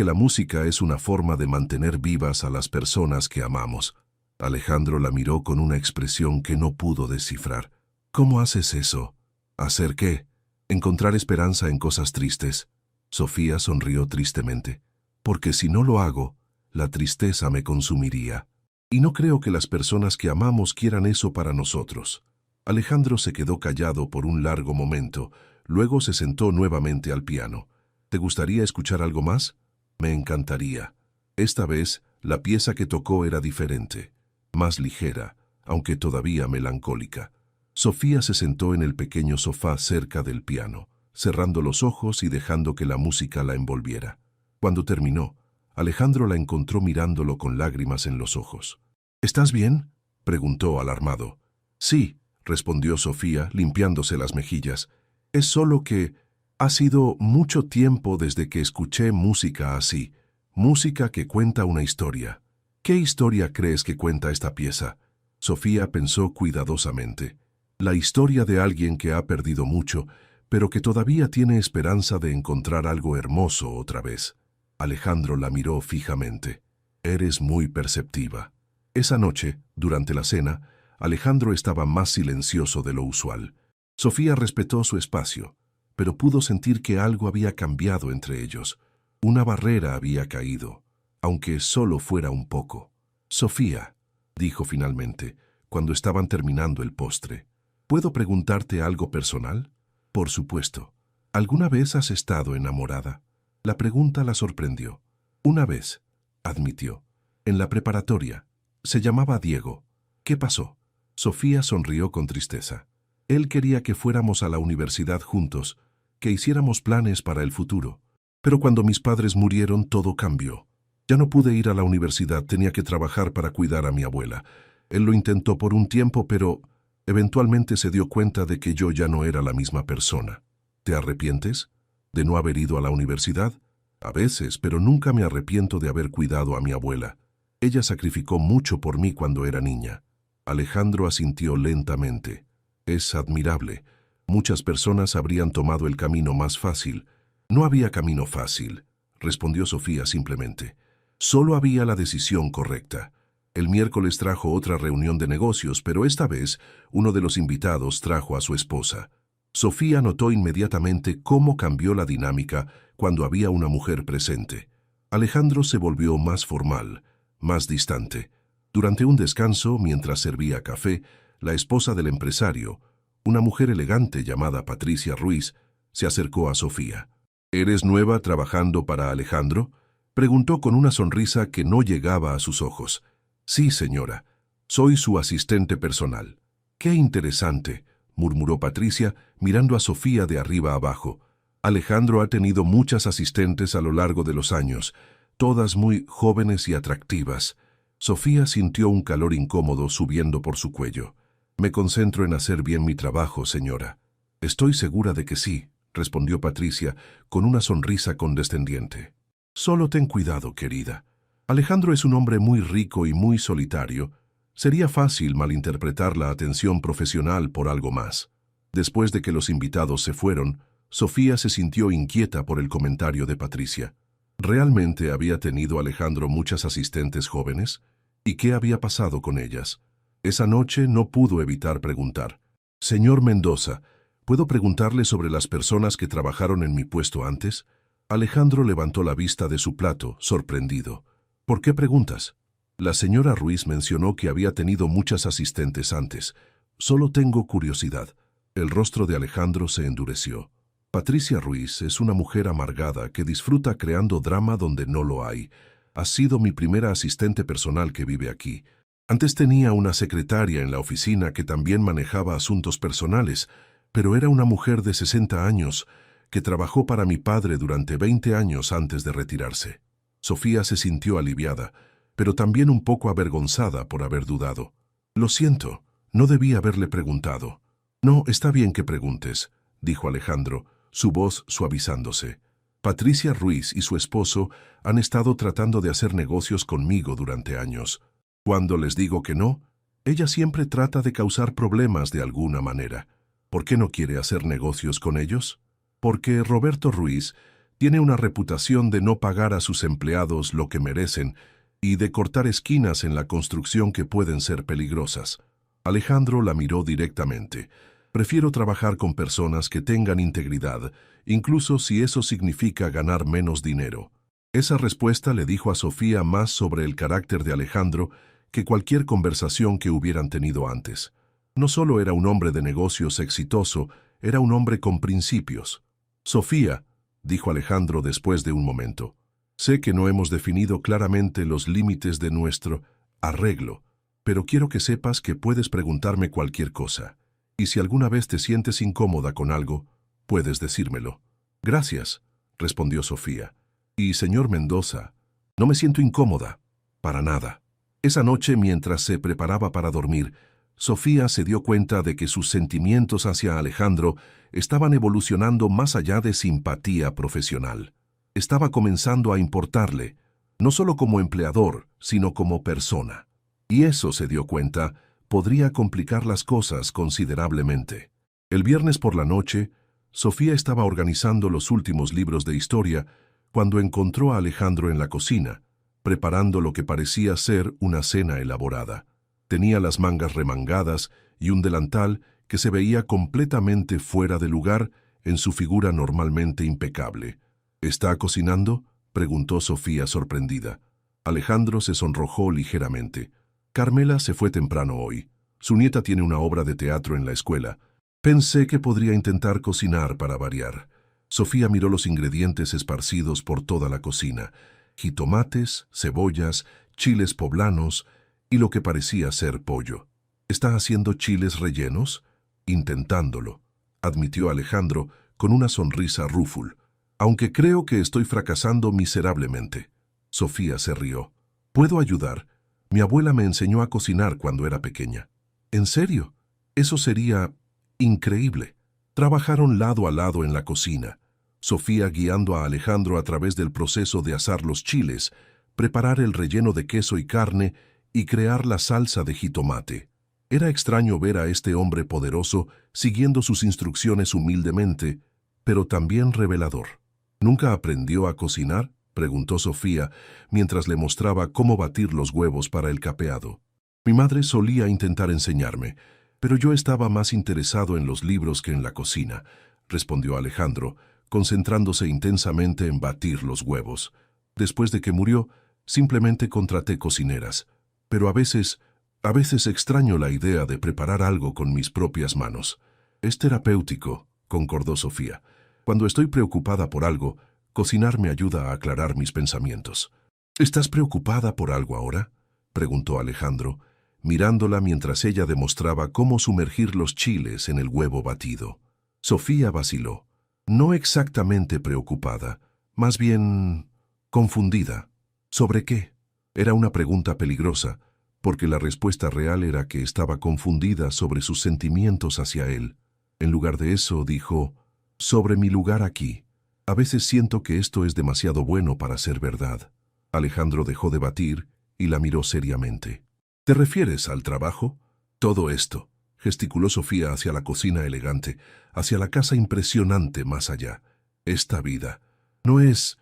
la música es una forma de mantener vivas a las personas que amamos. Alejandro la miró con una expresión que no pudo descifrar. ¿Cómo haces eso? ¿Hacer qué? ¿Encontrar esperanza en cosas tristes? Sofía sonrió tristemente. Porque si no lo hago, la tristeza me consumiría. Y no creo que las personas que amamos quieran eso para nosotros. Alejandro se quedó callado por un largo momento, luego se sentó nuevamente al piano. ¿Te gustaría escuchar algo más? Me encantaría. Esta vez, la pieza que tocó era diferente, más ligera, aunque todavía melancólica. Sofía se sentó en el pequeño sofá cerca del piano, cerrando los ojos y dejando que la música la envolviera. Cuando terminó, Alejandro la encontró mirándolo con lágrimas en los ojos. ¿Estás bien?, preguntó alarmado. Sí, respondió Sofía, limpiándose las mejillas. Es solo que ha sido mucho tiempo desde que escuché música así, música que cuenta una historia. ¿Qué historia crees que cuenta esta pieza? Sofía pensó cuidadosamente. La historia de alguien que ha perdido mucho, pero que todavía tiene esperanza de encontrar algo hermoso otra vez. Alejandro la miró fijamente. Eres muy perceptiva. Esa noche, durante la cena, Alejandro estaba más silencioso de lo usual. Sofía respetó su espacio, pero pudo sentir que algo había cambiado entre ellos. Una barrera había caído, aunque solo fuera un poco. Sofía, dijo finalmente, cuando estaban terminando el postre, ¿puedo preguntarte algo personal? Por supuesto. ¿Alguna vez has estado enamorada? La pregunta la sorprendió. Una vez, admitió. En la preparatoria. Se llamaba Diego. ¿Qué pasó? Sofía sonrió con tristeza. Él quería que fuéramos a la universidad juntos, que hiciéramos planes para el futuro. Pero cuando mis padres murieron, todo cambió. Ya no pude ir a la universidad, tenía que trabajar para cuidar a mi abuela. Él lo intentó por un tiempo, pero eventualmente se dio cuenta de que yo ya no era la misma persona. ¿Te arrepientes de no haber ido a la universidad? A veces, pero nunca me arrepiento de haber cuidado a mi abuela. Ella sacrificó mucho por mí cuando era niña. Alejandro asintió lentamente. Es admirable. Muchas personas habrían tomado el camino más fácil. No había camino fácil, respondió Sofía simplemente. Solo había la decisión correcta. El miércoles trajo otra reunión de negocios, pero esta vez uno de los invitados trajo a su esposa. Sofía notó inmediatamente cómo cambió la dinámica cuando había una mujer presente. Alejandro se volvió más formal, más distante. Durante un descanso, mientras servía café, la esposa del empresario, una mujer elegante llamada Patricia Ruiz, se acercó a Sofía. ¿Eres nueva trabajando para Alejandro?, preguntó con una sonrisa que no llegaba a sus ojos. Sí, señora. Soy su asistente personal. Qué interesante, murmuró Patricia, mirando a Sofía de arriba abajo. Alejandro ha tenido muchas asistentes a lo largo de los años, todas muy jóvenes y atractivas. Sofía sintió un calor incómodo subiendo por su cuello. Me concentro en hacer bien mi trabajo, señora. Estoy segura de que sí, respondió Patricia con una sonrisa condescendiente. Solo ten cuidado, querida. Alejandro es un hombre muy rico y muy solitario. Sería fácil malinterpretar la atención profesional por algo más. Después de que los invitados se fueron, Sofía se sintió inquieta por el comentario de Patricia. ¿Realmente había tenido Alejandro muchas asistentes jóvenes? ¿Y qué había pasado con ellas? Esa noche no pudo evitar preguntar. Señor Mendoza, ¿puedo preguntarle sobre las personas que trabajaron en mi puesto antes? Alejandro levantó la vista de su plato, sorprendido. ¿Por qué preguntas? La señora Ruiz mencionó que había tenido muchas asistentes antes. Solo tengo curiosidad. El rostro de Alejandro se endureció. Patricia Ruiz es una mujer amargada que disfruta creando drama donde no lo hay. Ha sido mi primera asistente personal que vive aquí. Antes tenía una secretaria en la oficina que también manejaba asuntos personales, pero era una mujer de 60 años que trabajó para mi padre durante 20 años antes de retirarse. Sofía se sintió aliviada, pero también un poco avergonzada por haber dudado. Lo siento, no debí haberle preguntado. No, está bien que preguntes, dijo Alejandro, su voz suavizándose. Patricia Ruiz y su esposo han estado tratando de hacer negocios conmigo durante años. Cuando les digo que no, ella siempre trata de causar problemas de alguna manera. ¿Por qué no quiere hacer negocios con ellos? Porque Roberto Ruiz tiene una reputación de no pagar a sus empleados lo que merecen y de cortar esquinas en la construcción que pueden ser peligrosas. Alejandro la miró directamente. Prefiero trabajar con personas que tengan integridad, incluso si eso significa ganar menos dinero. Esa respuesta le dijo a Sofía más sobre el carácter de Alejandro que cualquier conversación que hubieran tenido antes. No solo era un hombre de negocios exitoso, era un hombre con principios. Sofía, dijo Alejandro después de un momento, sé que no hemos definido claramente los límites de nuestro arreglo, pero quiero que sepas que puedes preguntarme cualquier cosa. Y si alguna vez te sientes incómoda con algo, puedes decírmelo. Gracias, respondió Sofía. Y, señor Mendoza, no me siento incómoda, para nada. Esa noche, mientras se preparaba para dormir, Sofía se dio cuenta de que sus sentimientos hacia Alejandro estaban evolucionando más allá de simpatía profesional. Estaba comenzando a importarle, no solo como empleador, sino como persona. Y eso, se dio cuenta, podría complicar las cosas considerablemente. El viernes por la noche, Sofía estaba organizando los últimos libros de historia cuando encontró a Alejandro en la cocina, preparando lo que parecía ser una cena elaborada. Tenía las mangas remangadas y un delantal que se veía completamente fuera de lugar en su figura normalmente impecable. ¿Está cocinando?, preguntó Sofía sorprendida. Alejandro se sonrojó ligeramente. Carmela se fue temprano hoy. Su nieta tiene una obra de teatro en la escuela. Pensé que podría intentar cocinar para variar. Sofía miró los ingredientes esparcidos por toda la cocina: jitomates, cebollas, chiles poblanos y lo que parecía ser pollo. ¿Está haciendo chiles rellenos? Intentándolo, admitió Alejandro con una sonrisa rúful. Aunque creo que estoy fracasando miserablemente. Sofía se rió. ¿Puedo ayudar? Mi abuela me enseñó a cocinar cuando era pequeña. ¿En serio? Eso sería increíble. Trabajaron lado a lado en la cocina, Sofía guiando a Alejandro a través del proceso de asar los chiles, preparar el relleno de queso y carne y crear la salsa de jitomate. Era extraño ver a este hombre poderoso siguiendo sus instrucciones humildemente, pero también revelador. ¿Nunca aprendió a cocinar?, preguntó Sofía mientras le mostraba cómo batir los huevos para el capeado. Mi madre solía intentar enseñarme, pero yo estaba más interesado en los libros que en la cocina, respondió Alejandro, concentrándose intensamente en batir los huevos. Después de que murió, simplemente contraté cocineras, pero a veces extraño la idea de preparar algo con mis propias manos. Es terapéutico, concordó Sofía. Cuando estoy preocupada por algo, cocinar me ayuda a aclarar mis pensamientos. ¿Estás preocupada por algo ahora?, preguntó Alejandro, mirándola mientras ella demostraba cómo sumergir los chiles en el huevo batido. Sofía vaciló. No exactamente preocupada, más bien confundida. ¿Sobre qué? Era una pregunta peligrosa, porque la respuesta real era que estaba confundida sobre sus sentimientos hacia él. En lugar de eso, dijo, sobre mi lugar aquí. A veces siento que esto es demasiado bueno para ser verdad. Alejandro dejó de batir y la miró seriamente. ¿Te refieres al trabajo? Todo esto, gesticuló Sofía hacia la cocina elegante, hacia la casa impresionante más allá. Esta vida. No es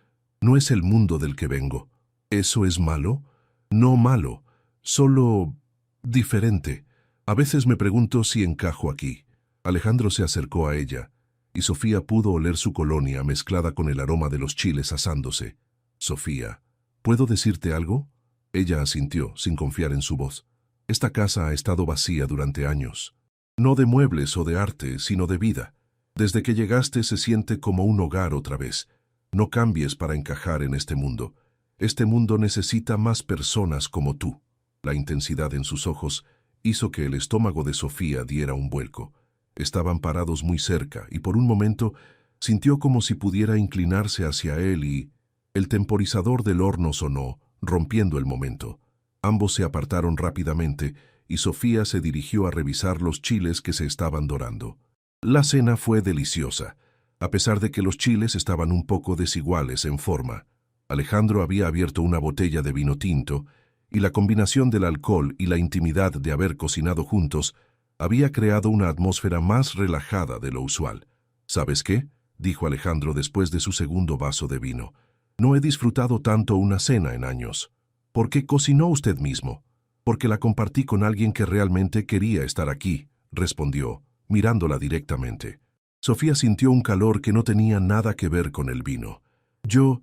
el mundo del que vengo. ¿Eso es malo? No malo, solo diferente. A veces me pregunto si encajo aquí. Alejandro se acercó a ella, y Sofía pudo oler su colonia mezclada con el aroma de los chiles asándose. Sofía, ¿puedo decirte algo? Ella asintió, sin confiar en su voz. Esta casa ha estado vacía durante años. No de muebles o de arte, sino de vida. Desde que llegaste se siente como un hogar otra vez. No cambies para encajar en este mundo. Este mundo necesita más personas como tú. La intensidad en sus ojos hizo que el estómago de Sofía diera un vuelco. Estaban parados muy cerca y por un momento sintió como si pudiera inclinarse hacia él y El temporizador del horno sonó, rompiendo el momento. Ambos se apartaron rápidamente y Sofía se dirigió a revisar los chiles que se estaban dorando. La cena fue deliciosa, a pesar de que los chiles estaban un poco desiguales en forma. Alejandro había abierto una botella de vino tinto y la combinación del alcohol y la intimidad de haber cocinado juntos había creado una atmósfera más relajada de lo usual. ¿Sabes qué?, dijo Alejandro después de su segundo vaso de vino. No he disfrutado tanto una cena en años. ¿Por qué cocinó usted mismo? Porque la compartí con alguien que realmente quería estar aquí, respondió, mirándola directamente. Sofía sintió un calor que no tenía nada que ver con el vino. Yo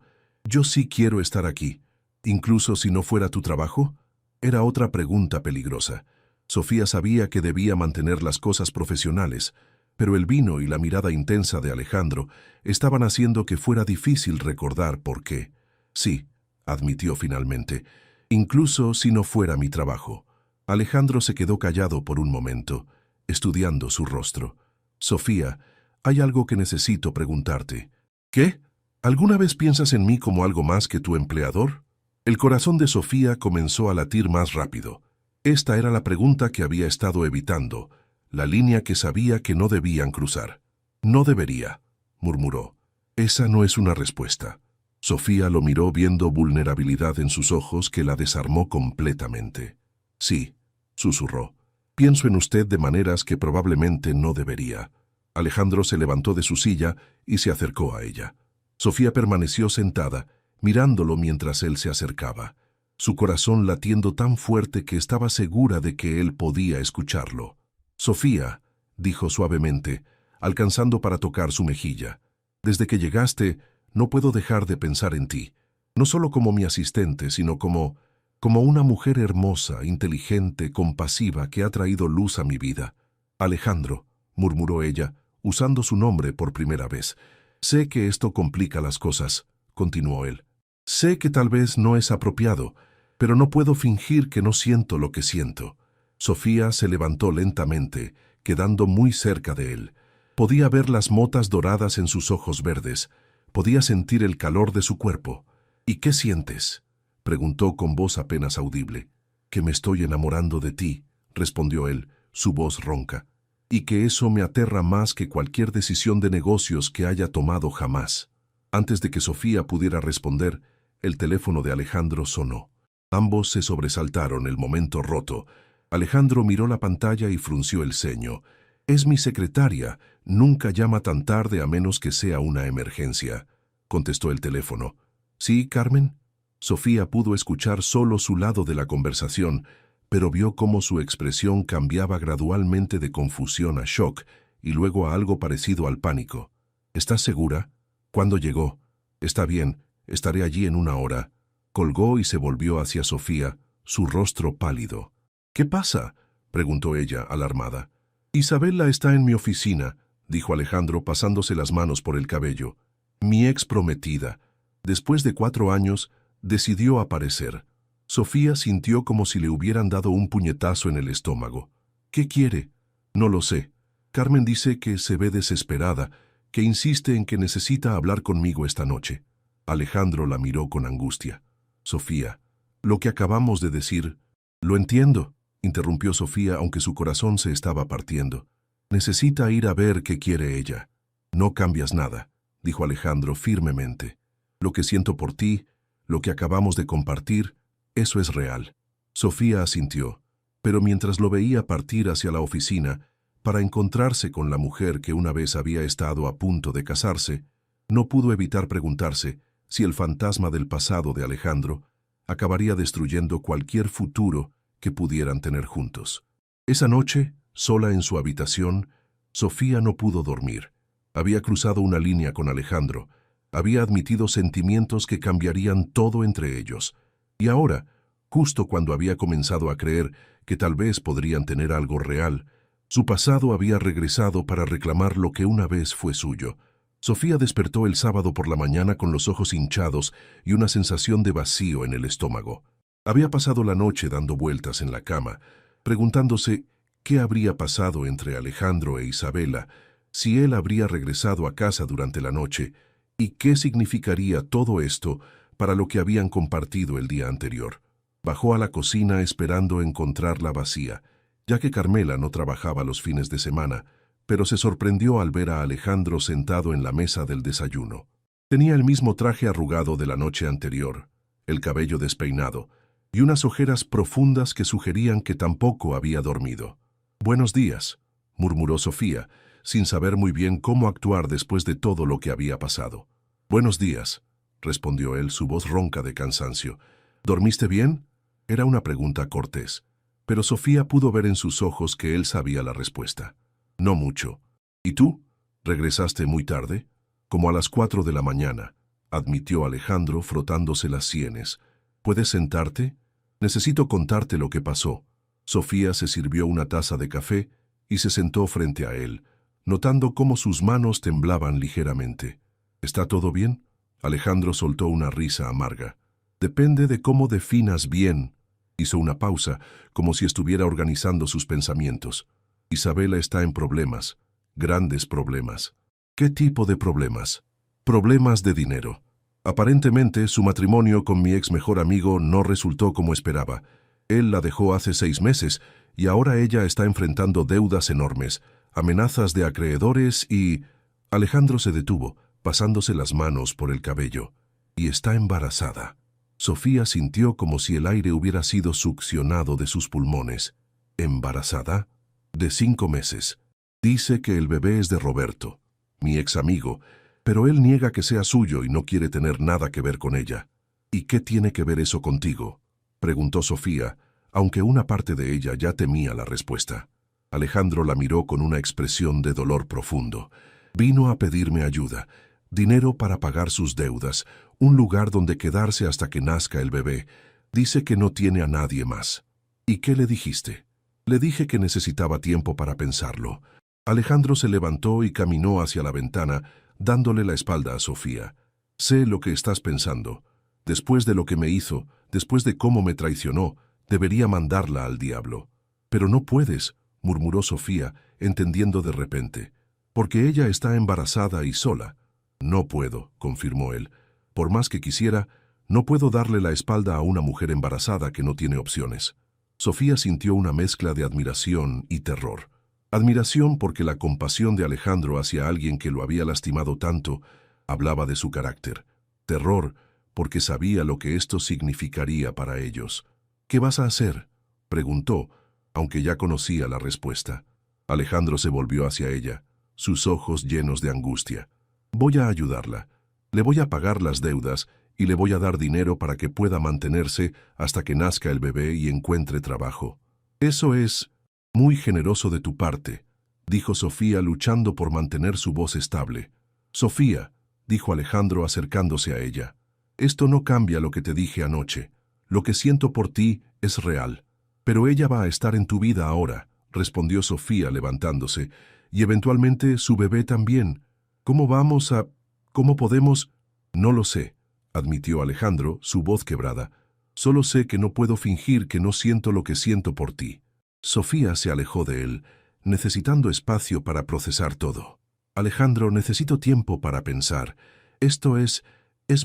sí quiero estar aquí, incluso si no fuera tu trabajo. Era otra pregunta peligrosa. Sofía sabía que debía mantener las cosas profesionales, pero el vino y la mirada intensa de Alejandro estaban haciendo que fuera difícil recordar por qué. Sí, admitió finalmente, incluso si no fuera mi trabajo. Alejandro se quedó callado por un momento, estudiando su rostro. Sofía, hay algo que necesito preguntarte. ¿Qué? ¿Alguna vez piensas en mí como algo más que tu empleador? El corazón de Sofía comenzó a latir más rápido. Esta era la pregunta que había estado evitando, la línea que sabía que no debían cruzar. No debería, murmuró. Esa no es una respuesta. Sofía lo miró viendo vulnerabilidad en sus ojos que la desarmó completamente. Sí, susurró. Pienso en usted de maneras que probablemente no debería. Alejandro se levantó de su silla y se acercó a ella. Sofía permaneció sentada, mirándolo mientras él se acercaba, su corazón latiendo tan fuerte que estaba segura de que él podía escucharlo. Sofía, dijo suavemente, alcanzando para tocar su mejilla, desde que llegaste, no puedo dejar de pensar en ti, no solo como mi asistente, sino como una mujer hermosa, inteligente, compasiva que ha traído luz a mi vida. Alejandro, murmuró ella, usando su nombre por primera vez. Sé que esto complica las cosas, continuó él. Sé que tal vez no es apropiado, pero no puedo fingir que no siento lo que siento. Sofía se levantó lentamente, quedando muy cerca de él. Podía ver las motas doradas en sus ojos verdes. Podía sentir el calor de su cuerpo. ¿Y qué sientes?, preguntó con voz apenas audible. Que me estoy enamorando de ti, respondió él, su voz ronca, y que eso me aterra más que cualquier decisión de negocios que haya tomado jamás. Antes de que Sofía pudiera responder, el teléfono de Alejandro sonó. Ambos se sobresaltaron el momento roto. Alejandro miró la pantalla y frunció el ceño. Es mi secretaria, nunca llama tan tarde a menos que sea una emergencia, contestó el teléfono. ¿Sí, Carmen? Sofía pudo escuchar solo su lado de la conversación, pero vio cómo su expresión cambiaba gradualmente de confusión a shock y luego a algo parecido al pánico. ¿Estás segura? ¿Cuándo llegó? Está bien, estaré allí en una hora. Colgó y se volvió hacia Sofía, su rostro pálido. ¿Qué pasa?, preguntó ella, alarmada. Isabela está en mi oficina, dijo Alejandro pasándose las manos por el cabello. Mi ex prometida. Después de 4 años, decidió aparecer. Sofía sintió como si le hubieran dado un puñetazo en el estómago. ¿Qué quiere? No lo sé. Carmen dice que se ve desesperada, que insiste en que necesita hablar conmigo esta noche. Alejandro la miró con angustia. Sofía, lo que acabamos de decir... Lo entiendo, interrumpió Sofía, aunque su corazón se estaba partiendo. Necesita ir a ver qué quiere ella. No cambias nada, dijo Alejandro firmemente. Lo que siento por ti, lo que acabamos de compartir, eso es real. Sofía asintió, pero mientras lo veía partir hacia la oficina, para encontrarse con la mujer que una vez había estado a punto de casarse, no pudo evitar preguntarse si el fantasma del pasado de Alejandro acabaría destruyendo cualquier futuro que pudieran tener juntos. Esa noche, sola en su habitación, Sofía no pudo dormir. Había cruzado una línea con Alejandro, había admitido sentimientos que cambiarían todo entre ellos, y ahora, justo cuando había comenzado a creer que tal vez podrían tener algo real, su pasado había regresado para reclamar lo que una vez fue suyo. Sofía despertó el sábado por la mañana con los ojos hinchados y una sensación de vacío en el estómago. Había pasado la noche dando vueltas en la cama, preguntándose qué habría pasado entre Alejandro e Isabela, si él habría regresado a casa durante la noche, y qué significaría todo esto para lo que habían compartido el día anterior. Bajó a la cocina esperando encontrarla vacía, ya que Carmela no trabajaba los fines de semana, pero se sorprendió al ver a Alejandro sentado en la mesa del desayuno. Tenía el mismo traje arrugado de la noche anterior, el cabello despeinado y unas ojeras profundas que sugerían que tampoco había dormido. «Buenos días», murmuró Sofía, sin saber muy bien cómo actuar después de todo lo que había pasado. «Buenos días», respondió él, su voz ronca de cansancio. «¿Dormiste bien?». Era una pregunta cortés, pero Sofía pudo ver en sus ojos que él sabía la respuesta. «No mucho». «¿Y tú? ¿Regresaste muy tarde?». «Como a las 4 de la mañana», admitió Alejandro frotándose las sienes. «¿Puedes sentarte? Necesito contarte lo que pasó». Sofía se sirvió una taza de café y se sentó frente a él, notando cómo sus manos temblaban ligeramente. «¿Está todo bien?». Alejandro soltó una risa amarga. «Depende de cómo definas bien». Hizo una pausa, como si estuviera organizando sus pensamientos. «Isabela está en problemas, grandes problemas». «¿Qué tipo de problemas?». «Problemas de dinero. Aparentemente, su matrimonio con mi ex mejor amigo no resultó como esperaba. Él la dejó hace 6 meses y ahora ella está enfrentando deudas enormes, amenazas de acreedores y...». Alejandro se detuvo, pasándose las manos por el cabello. «Y está embarazada». Sofía sintió como si el aire hubiera sido succionado de sus pulmones. «¿Embarazada?». «De 5 meses. Dice que el bebé es de Roberto, mi ex amigo, pero él niega que sea suyo y no quiere tener nada que ver con ella». «¿Y qué tiene que ver eso contigo?», preguntó Sofía, aunque una parte de ella ya temía la respuesta. Alejandro la miró con una expresión de dolor profundo. «Vino a pedirme ayuda, dinero para pagar sus deudas, un lugar donde quedarse hasta que nazca el bebé. Dice que no tiene a nadie más». «¿Y qué le dijiste?». «Le dije que necesitaba tiempo para pensarlo». Alejandro se levantó y caminó hacia la ventana, dándole la espalda a Sofía. «Sé lo que estás pensando. Después de lo que me hizo, después de cómo me traicionó, debería mandarla al diablo». «Pero no puedes», murmuró Sofía, entendiendo de repente. «Porque ella está embarazada y sola». «No puedo», confirmó él. «Por más que quisiera, no puedo darle la espalda a una mujer embarazada que no tiene opciones». Sofía sintió una mezcla de admiración y terror. Admiración porque la compasión de Alejandro hacia alguien que lo había lastimado tanto hablaba de su carácter. Terror porque sabía lo que esto significaría para ellos. «¿Qué vas a hacer?», preguntó, aunque ya conocía la respuesta. Alejandro se volvió hacia ella, sus ojos llenos de angustia. «Voy a ayudarla. Le voy a pagar las deudas y le voy a dar dinero para que pueda mantenerse hasta que nazca el bebé y encuentre trabajo». «Eso es muy generoso de tu parte», dijo Sofía luchando por mantener su voz estable. «Sofía», dijo Alejandro acercándose a ella, «esto no cambia lo que te dije anoche. Lo que siento por ti es real. Pero ella va a estar en tu vida ahora», respondió Sofía levantándose, «y eventualmente su bebé también. ¿Cómo vamos a...? ¿Cómo podemos...? No lo sé», admitió Alejandro, su voz quebrada. «Solo sé que no puedo fingir que no siento lo que siento por ti». Sofía se alejó de él, necesitando espacio para procesar todo. «Alejandro, necesito tiempo para pensar. Esto es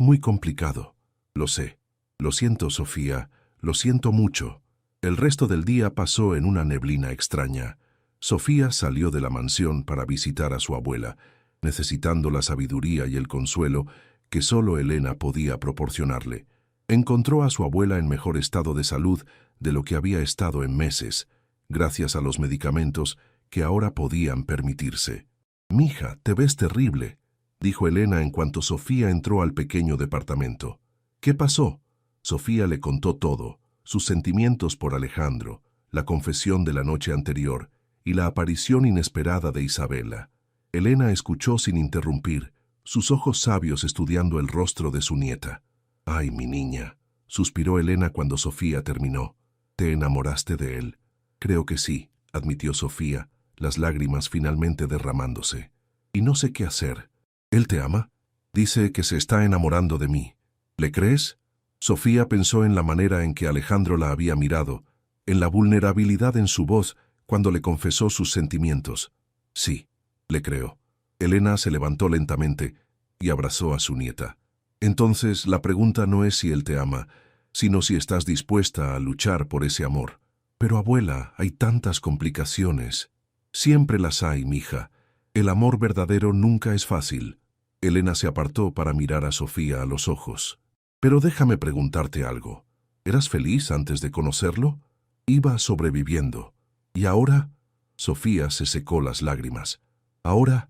muy complicado». «Lo sé. Lo siento, Sofía. Lo siento mucho». El resto del día pasó en una neblina extraña. Sofía salió de la mansión para visitar a su abuela, necesitando la sabiduría y el consuelo que solo Elena podía proporcionarle. Encontró a su abuela en mejor estado de salud de lo que había estado en meses, gracias a los medicamentos que ahora podían permitirse. «Mija, te ves terrible», dijo Elena en cuanto Sofía entró al pequeño departamento. «¿Qué pasó?». Sofía le contó todo, sus sentimientos por Alejandro, la confesión de la noche anterior y la aparición inesperada de Isabela. Elena escuchó sin interrumpir, sus ojos sabios estudiando el rostro de su nieta. «Ay, mi niña», suspiró Elena cuando Sofía terminó. «¿Te enamoraste de él?». «Creo que sí», admitió Sofía, las lágrimas finalmente derramándose. «Y no sé qué hacer». «¿Él te ama?». «Dice que se está enamorando de mí». «¿Le crees?». Sofía pensó en la manera en que Alejandro la había mirado, en la vulnerabilidad en su voz cuando le confesó sus sentimientos. «Sí, le creo». Elena se levantó lentamente y abrazó a su nieta. Entonces, la pregunta no es si él te ama, sino si estás dispuesta a luchar por ese amor. Pero abuela, hay tantas complicaciones. Siempre las hay, mija. El amor verdadero nunca es fácil. Elena se apartó para mirar a Sofía a los ojos. Pero déjame preguntarte algo. ¿Eras feliz antes de conocerlo? Iba sobreviviendo. ¿Y ahora? Sofía se secó las lágrimas. Ahora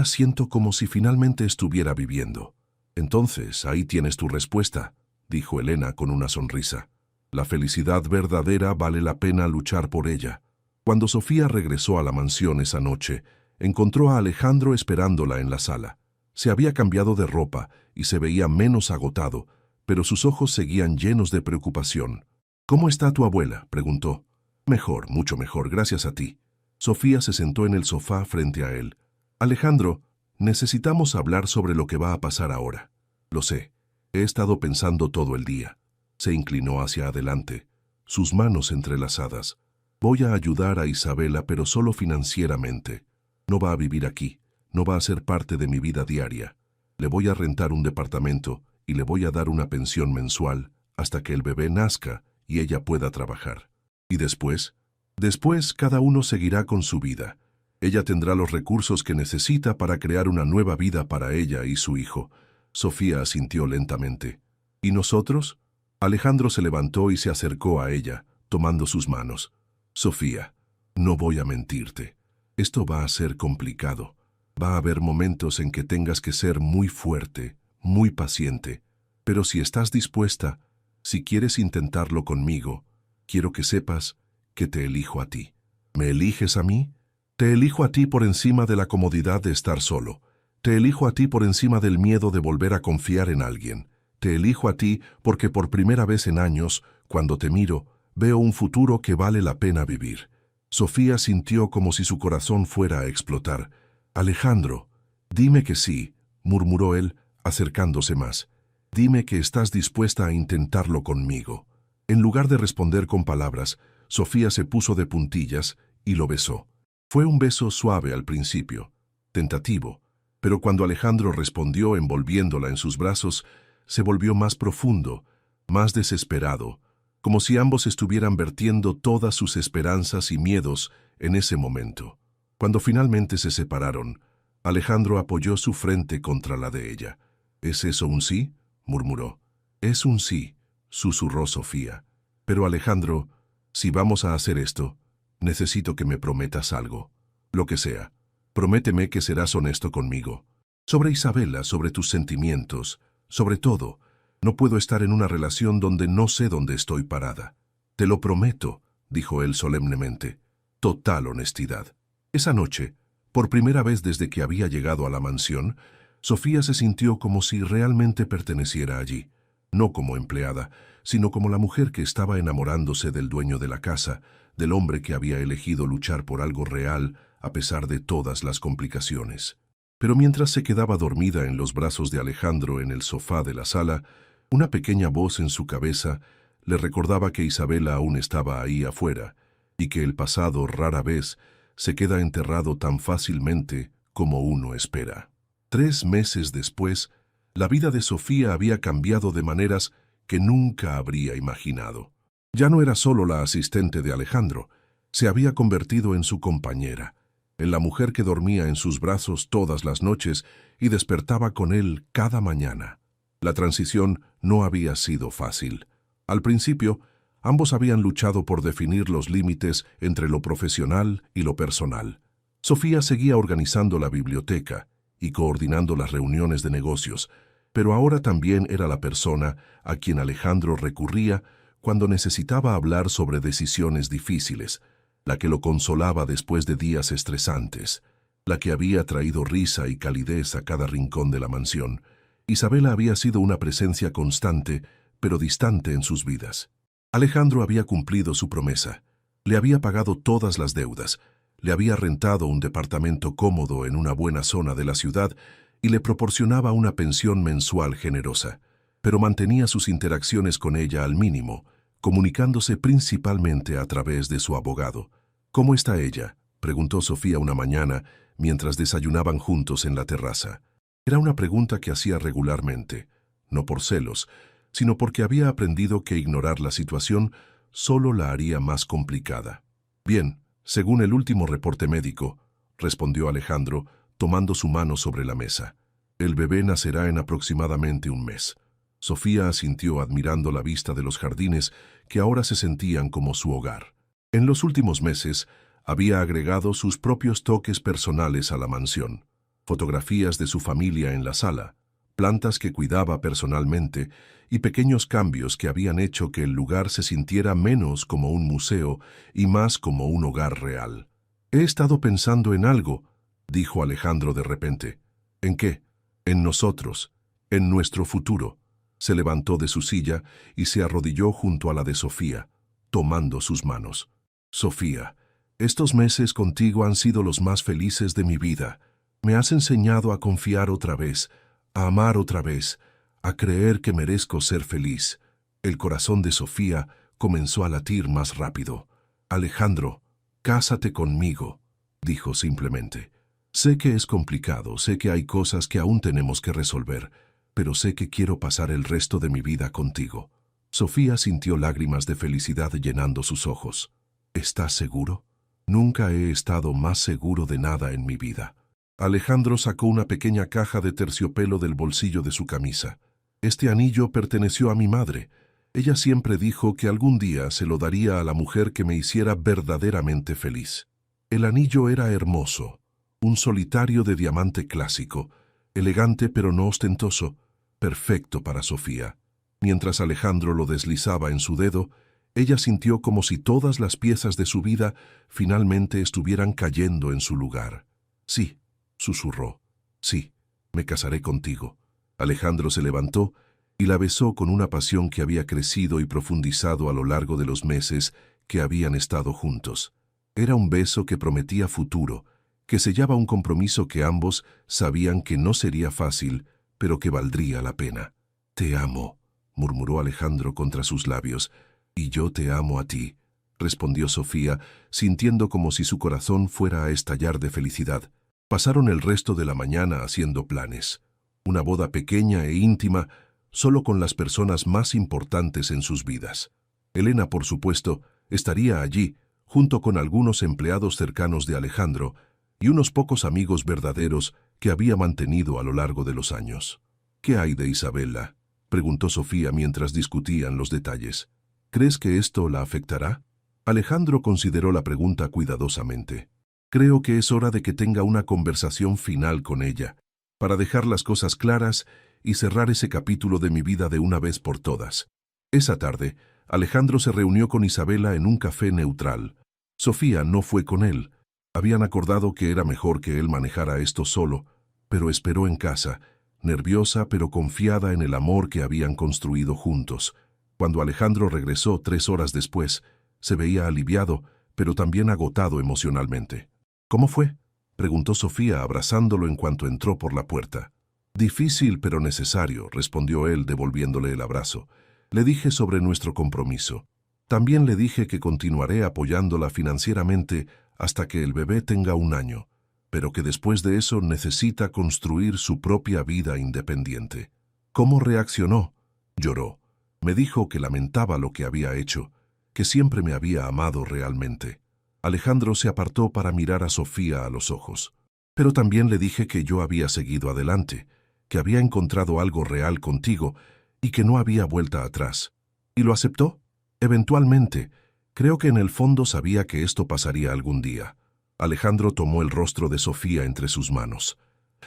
siento como si finalmente estuviera viviendo. Entonces, ahí tienes tu respuesta, dijo Elena con una sonrisa. La felicidad verdadera vale la pena luchar por ella. Cuando Sofía regresó a la mansión esa noche, encontró a Alejandro esperándola en la sala. Se había cambiado de ropa y se veía menos agotado, pero sus ojos seguían llenos de preocupación. «¿Cómo está tu abuela?», preguntó. «Mejor, mucho mejor, gracias a ti». Sofía se sentó en el sofá frente a él. «Alejandro, necesitamos hablar sobre lo que va a pasar ahora». «Lo sé. He estado pensando todo el día». Se inclinó hacia adelante, sus manos entrelazadas. «Voy a ayudar a Isabela, pero solo financieramente. No va a vivir aquí, no va a ser parte de mi vida diaria. Le voy a rentar un departamento y le voy a dar una pensión mensual hasta que el bebé nazca y ella pueda trabajar. ¿Y después? Después cada uno seguirá con su vida. Ella tendrá los recursos que necesita para crear una nueva vida para ella y su hijo». Sofía asintió lentamente. «¿Y nosotros?». Alejandro se levantó y se acercó a ella, tomando sus manos. «Sofía, no voy a mentirte. Esto va a ser complicado. Va a haber momentos en que tengas que ser muy fuerte, muy paciente. Pero si estás dispuesta, si quieres intentarlo conmigo, quiero que sepas que te elijo a ti». «¿Me eliges a mí?». «Te elijo a ti por encima de la comodidad de estar solo. Te elijo a ti por encima del miedo de volver a confiar en alguien. Te elijo a ti porque por primera vez en años, cuando te miro, veo un futuro que vale la pena vivir». Sofía sintió como si su corazón fuera a explotar. «Alejandro, dime que sí», murmuró él, acercándose más. «Dime que estás dispuesta a intentarlo conmigo». En lugar de responder con palabras, Sofía se puso de puntillas y lo besó. Fue un beso suave al principio, tentativo, pero cuando Alejandro respondió envolviéndola en sus brazos, se volvió más profundo, más desesperado, como si ambos estuvieran vertiendo todas sus esperanzas y miedos en ese momento. Cuando finalmente se separaron, Alejandro apoyó su frente contra la de ella. «¿Es eso un sí?», murmuró. «Es un sí», susurró Sofía. «Pero Alejandro, si vamos a hacer esto, necesito que me prometas algo. Lo que sea. Prométeme que serás honesto conmigo. Sobre Isabela, sobre tus sentimientos, sobre todo. No puedo estar en una relación donde no sé dónde estoy parada». «Te lo prometo», dijo él solemnemente. Total honestidad. Esa noche, por primera vez desde que había llegado a la mansión, Sofía se sintió como si realmente perteneciera allí. No como empleada, sino como la mujer que estaba enamorándose del dueño de la casa, del hombre que había elegido luchar por algo real a pesar de todas las complicaciones. Pero mientras se quedaba dormida en los brazos de Alejandro en el sofá de la sala, una pequeña voz en su cabeza le recordaba que Isabela aún estaba ahí afuera y que el pasado rara vez se queda enterrado tan fácilmente como uno espera. 3 meses después, la vida de Sofía había cambiado de maneras que nunca habría imaginado. Ya no era solo la asistente de Alejandro, se había convertido en su compañera, en la mujer que dormía en sus brazos todas las noches y despertaba con él cada mañana. La transición no había sido fácil. Al principio, ambos habían luchado por definir los límites entre lo profesional y lo personal. Sofía seguía organizando la biblioteca y coordinando las reuniones de negocios, pero ahora también era la persona a quien Alejandro recurría cuando necesitaba hablar sobre decisiones difíciles, la que lo consolaba después de días estresantes, la que había traído risa y calidez a cada rincón de la mansión. Isabela había sido una presencia constante, pero distante en sus vidas. Alejandro había cumplido su promesa. Le había pagado todas las deudas, le había rentado un departamento cómodo en una buena zona de la ciudad y le proporcionaba una pensión mensual generosa, pero mantenía sus interacciones con ella al mínimo, comunicándose principalmente a través de su abogado. «¿Cómo está ella?», preguntó Sofía una mañana mientras desayunaban juntos en la terraza. Era una pregunta que hacía regularmente. no por celos, sino porque había aprendido que ignorar la situación solo la haría más complicada. Bien, según el último reporte médico, respondió Alejandro, tomando su mano sobre la mesa. El bebé nacerá en aproximadamente un mes. Sofía asintió admirando la vista de los jardines que ahora se sentían como su hogar. En los últimos meses, había agregado sus propios toques personales a la mansión. Fotografías de su familia en la sala, plantas que cuidaba personalmente y pequeños cambios que habían hecho que el lugar se sintiera menos como un museo y más como un hogar real. «He estado pensando en algo», dijo Alejandro de repente. «¿En qué?» «En nosotros, en nuestro futuro». Se levantó de su silla y se arrodilló junto a la de Sofía, tomando sus manos. «Sofía, estos meses contigo han sido los más felices de mi vida. Me has enseñado a confiar otra vez, a amar otra vez, a creer que merezco ser feliz». El corazón de Sofía comenzó a latir más rápido. «Alejandro, cásate conmigo», dijo simplemente. «Sé que es complicado, sé que hay cosas que aún tenemos que resolver, pero sé que quiero pasar el resto de mi vida contigo». Sofía sintió lágrimas de felicidad llenando sus ojos. «¿Estás seguro?» «Nunca he estado más seguro de nada en mi vida». Alejandro sacó una pequeña caja de terciopelo del bolsillo de su camisa. «Este anillo perteneció a mi madre. Ella siempre dijo que algún día se lo daría a la mujer que me hiciera verdaderamente feliz». El anillo era hermoso, un solitario de diamante clásico, elegante pero no ostentoso, perfecto para Sofía. Mientras Alejandro lo deslizaba en su dedo, ella sintió como si todas las piezas de su vida finalmente estuvieran cayendo en su lugar. «Sí», susurró, «sí, me casaré contigo». Alejandro se levantó y la besó con una pasión que había crecido y profundizado a lo largo de los meses que habían estado juntos. Era un beso que prometía futuro, que sellaba un compromiso que ambos sabían que no sería fácil, pero que valdría la pena. «Te amo», murmuró Alejandro contra sus labios. «Y yo te amo a ti», respondió Sofía, sintiendo como si su corazón fuera a estallar de felicidad. Pasaron el resto de la mañana haciendo planes. Una boda pequeña e íntima, solo con las personas más importantes en sus vidas. Elena, por supuesto, estaría allí, junto con algunos empleados cercanos de Alejandro y unos pocos amigos verdaderos que había mantenido a lo largo de los años. «¿Qué hay de Isabela?», preguntó Sofía mientras discutían los detalles. «¿Crees que esto la afectará?». Alejandro consideró la pregunta cuidadosamente. «Creo que es hora de que tenga una conversación final con ella, para dejar las cosas claras y cerrar ese capítulo de mi vida de una vez por todas». Esa tarde, Alejandro se reunió con Isabela en un café neutral. Sofía no fue con él. Habían acordado que era mejor que él manejara esto solo, pero esperó en casa, nerviosa pero confiada en el amor que habían construido juntos. Cuando Alejandro regresó 3 horas después, se veía aliviado, pero también agotado emocionalmente. «¿Cómo fue?», preguntó Sofía abrazándolo en cuanto entró por la puerta. «Difícil pero necesario», respondió él devolviéndole el abrazo. «Le dije sobre nuestro compromiso. También le dije que continuaré apoyándola financieramente hasta que el bebé tenga 1 año, pero que después de eso necesita construir su propia vida independiente». «¿Cómo reaccionó?». «Lloró. Me dijo que lamentaba lo que había hecho, que siempre me había amado realmente». Alejandro se apartó para mirar a Sofía a los ojos. «Pero también le dije que yo había seguido adelante, que había encontrado algo real contigo y que no había vuelta atrás». «¿Y lo aceptó?». «Eventualmente. Creo que en el fondo sabía que esto pasaría algún día». Alejandro tomó el rostro de Sofía entre sus manos.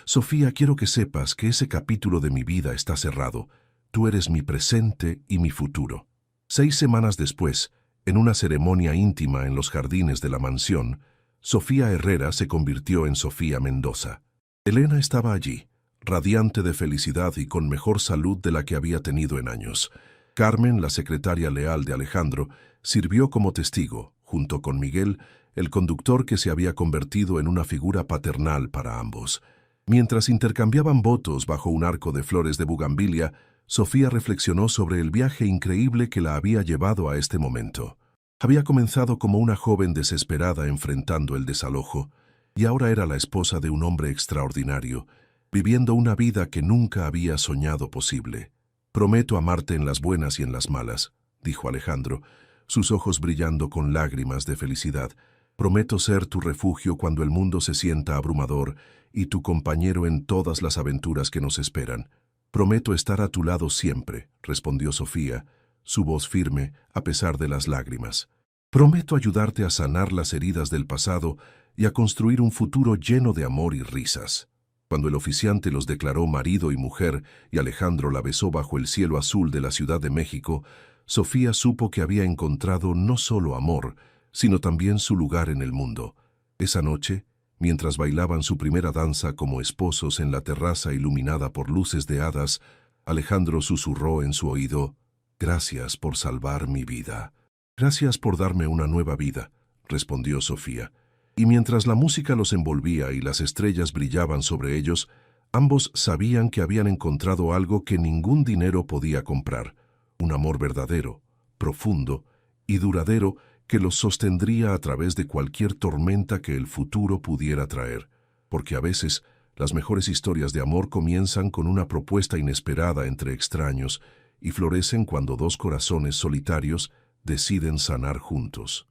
«Sofía, quiero que sepas que ese capítulo de mi vida está cerrado. Tú eres mi presente y mi futuro». 6 semanas después, en una ceremonia íntima en los jardines de la mansión, Sofía Herrera se convirtió en Sofía Mendoza. Elena estaba allí, radiante de felicidad y con mejor salud de la que había tenido en años. Carmen, la secretaria leal de Alejandro, sirvió como testigo, junto con Miguel, el conductor que se había convertido en una figura paternal para ambos. Mientras intercambiaban votos bajo un arco de flores de bugambilia, Sofía reflexionó sobre el viaje increíble que la había llevado a este momento. Había comenzado como una joven desesperada enfrentando el desalojo, y ahora era la esposa de un hombre extraordinario, viviendo una vida que nunca había soñado posible. Prometo amarte en las buenas y en las malas, dijo Alejandro, sus ojos brillando con lágrimas de felicidad. Prometo ser tu refugio cuando el mundo se sienta abrumador y tu compañero en todas las aventuras que nos esperan. Prometo estar a tu lado siempre, respondió Sofía, su voz firme a pesar de las lágrimas. Prometo ayudarte a sanar las heridas del pasado y a construir un futuro lleno de amor y risas. Cuando el oficiante los declaró marido y mujer y Alejandro la besó bajo el cielo azul de la Ciudad de México, Sofía supo que había encontrado no solo amor, sino también su lugar en el mundo. Esa noche, mientras bailaban su primera danza como esposos en la terraza iluminada por luces de hadas, Alejandro susurró en su oído: «Gracias por salvar mi vida». «Gracias por darme una nueva vida», respondió Sofía. Y mientras la música los envolvía y las estrellas brillaban sobre ellos, ambos sabían que habían encontrado algo que ningún dinero podía comprar: un amor verdadero, profundo y duradero que los sostendría a través de cualquier tormenta que el futuro pudiera traer. Porque a veces las mejores historias de amor comienzan con una propuesta inesperada entre extraños y florecen cuando dos corazones solitarios deciden sanar juntos.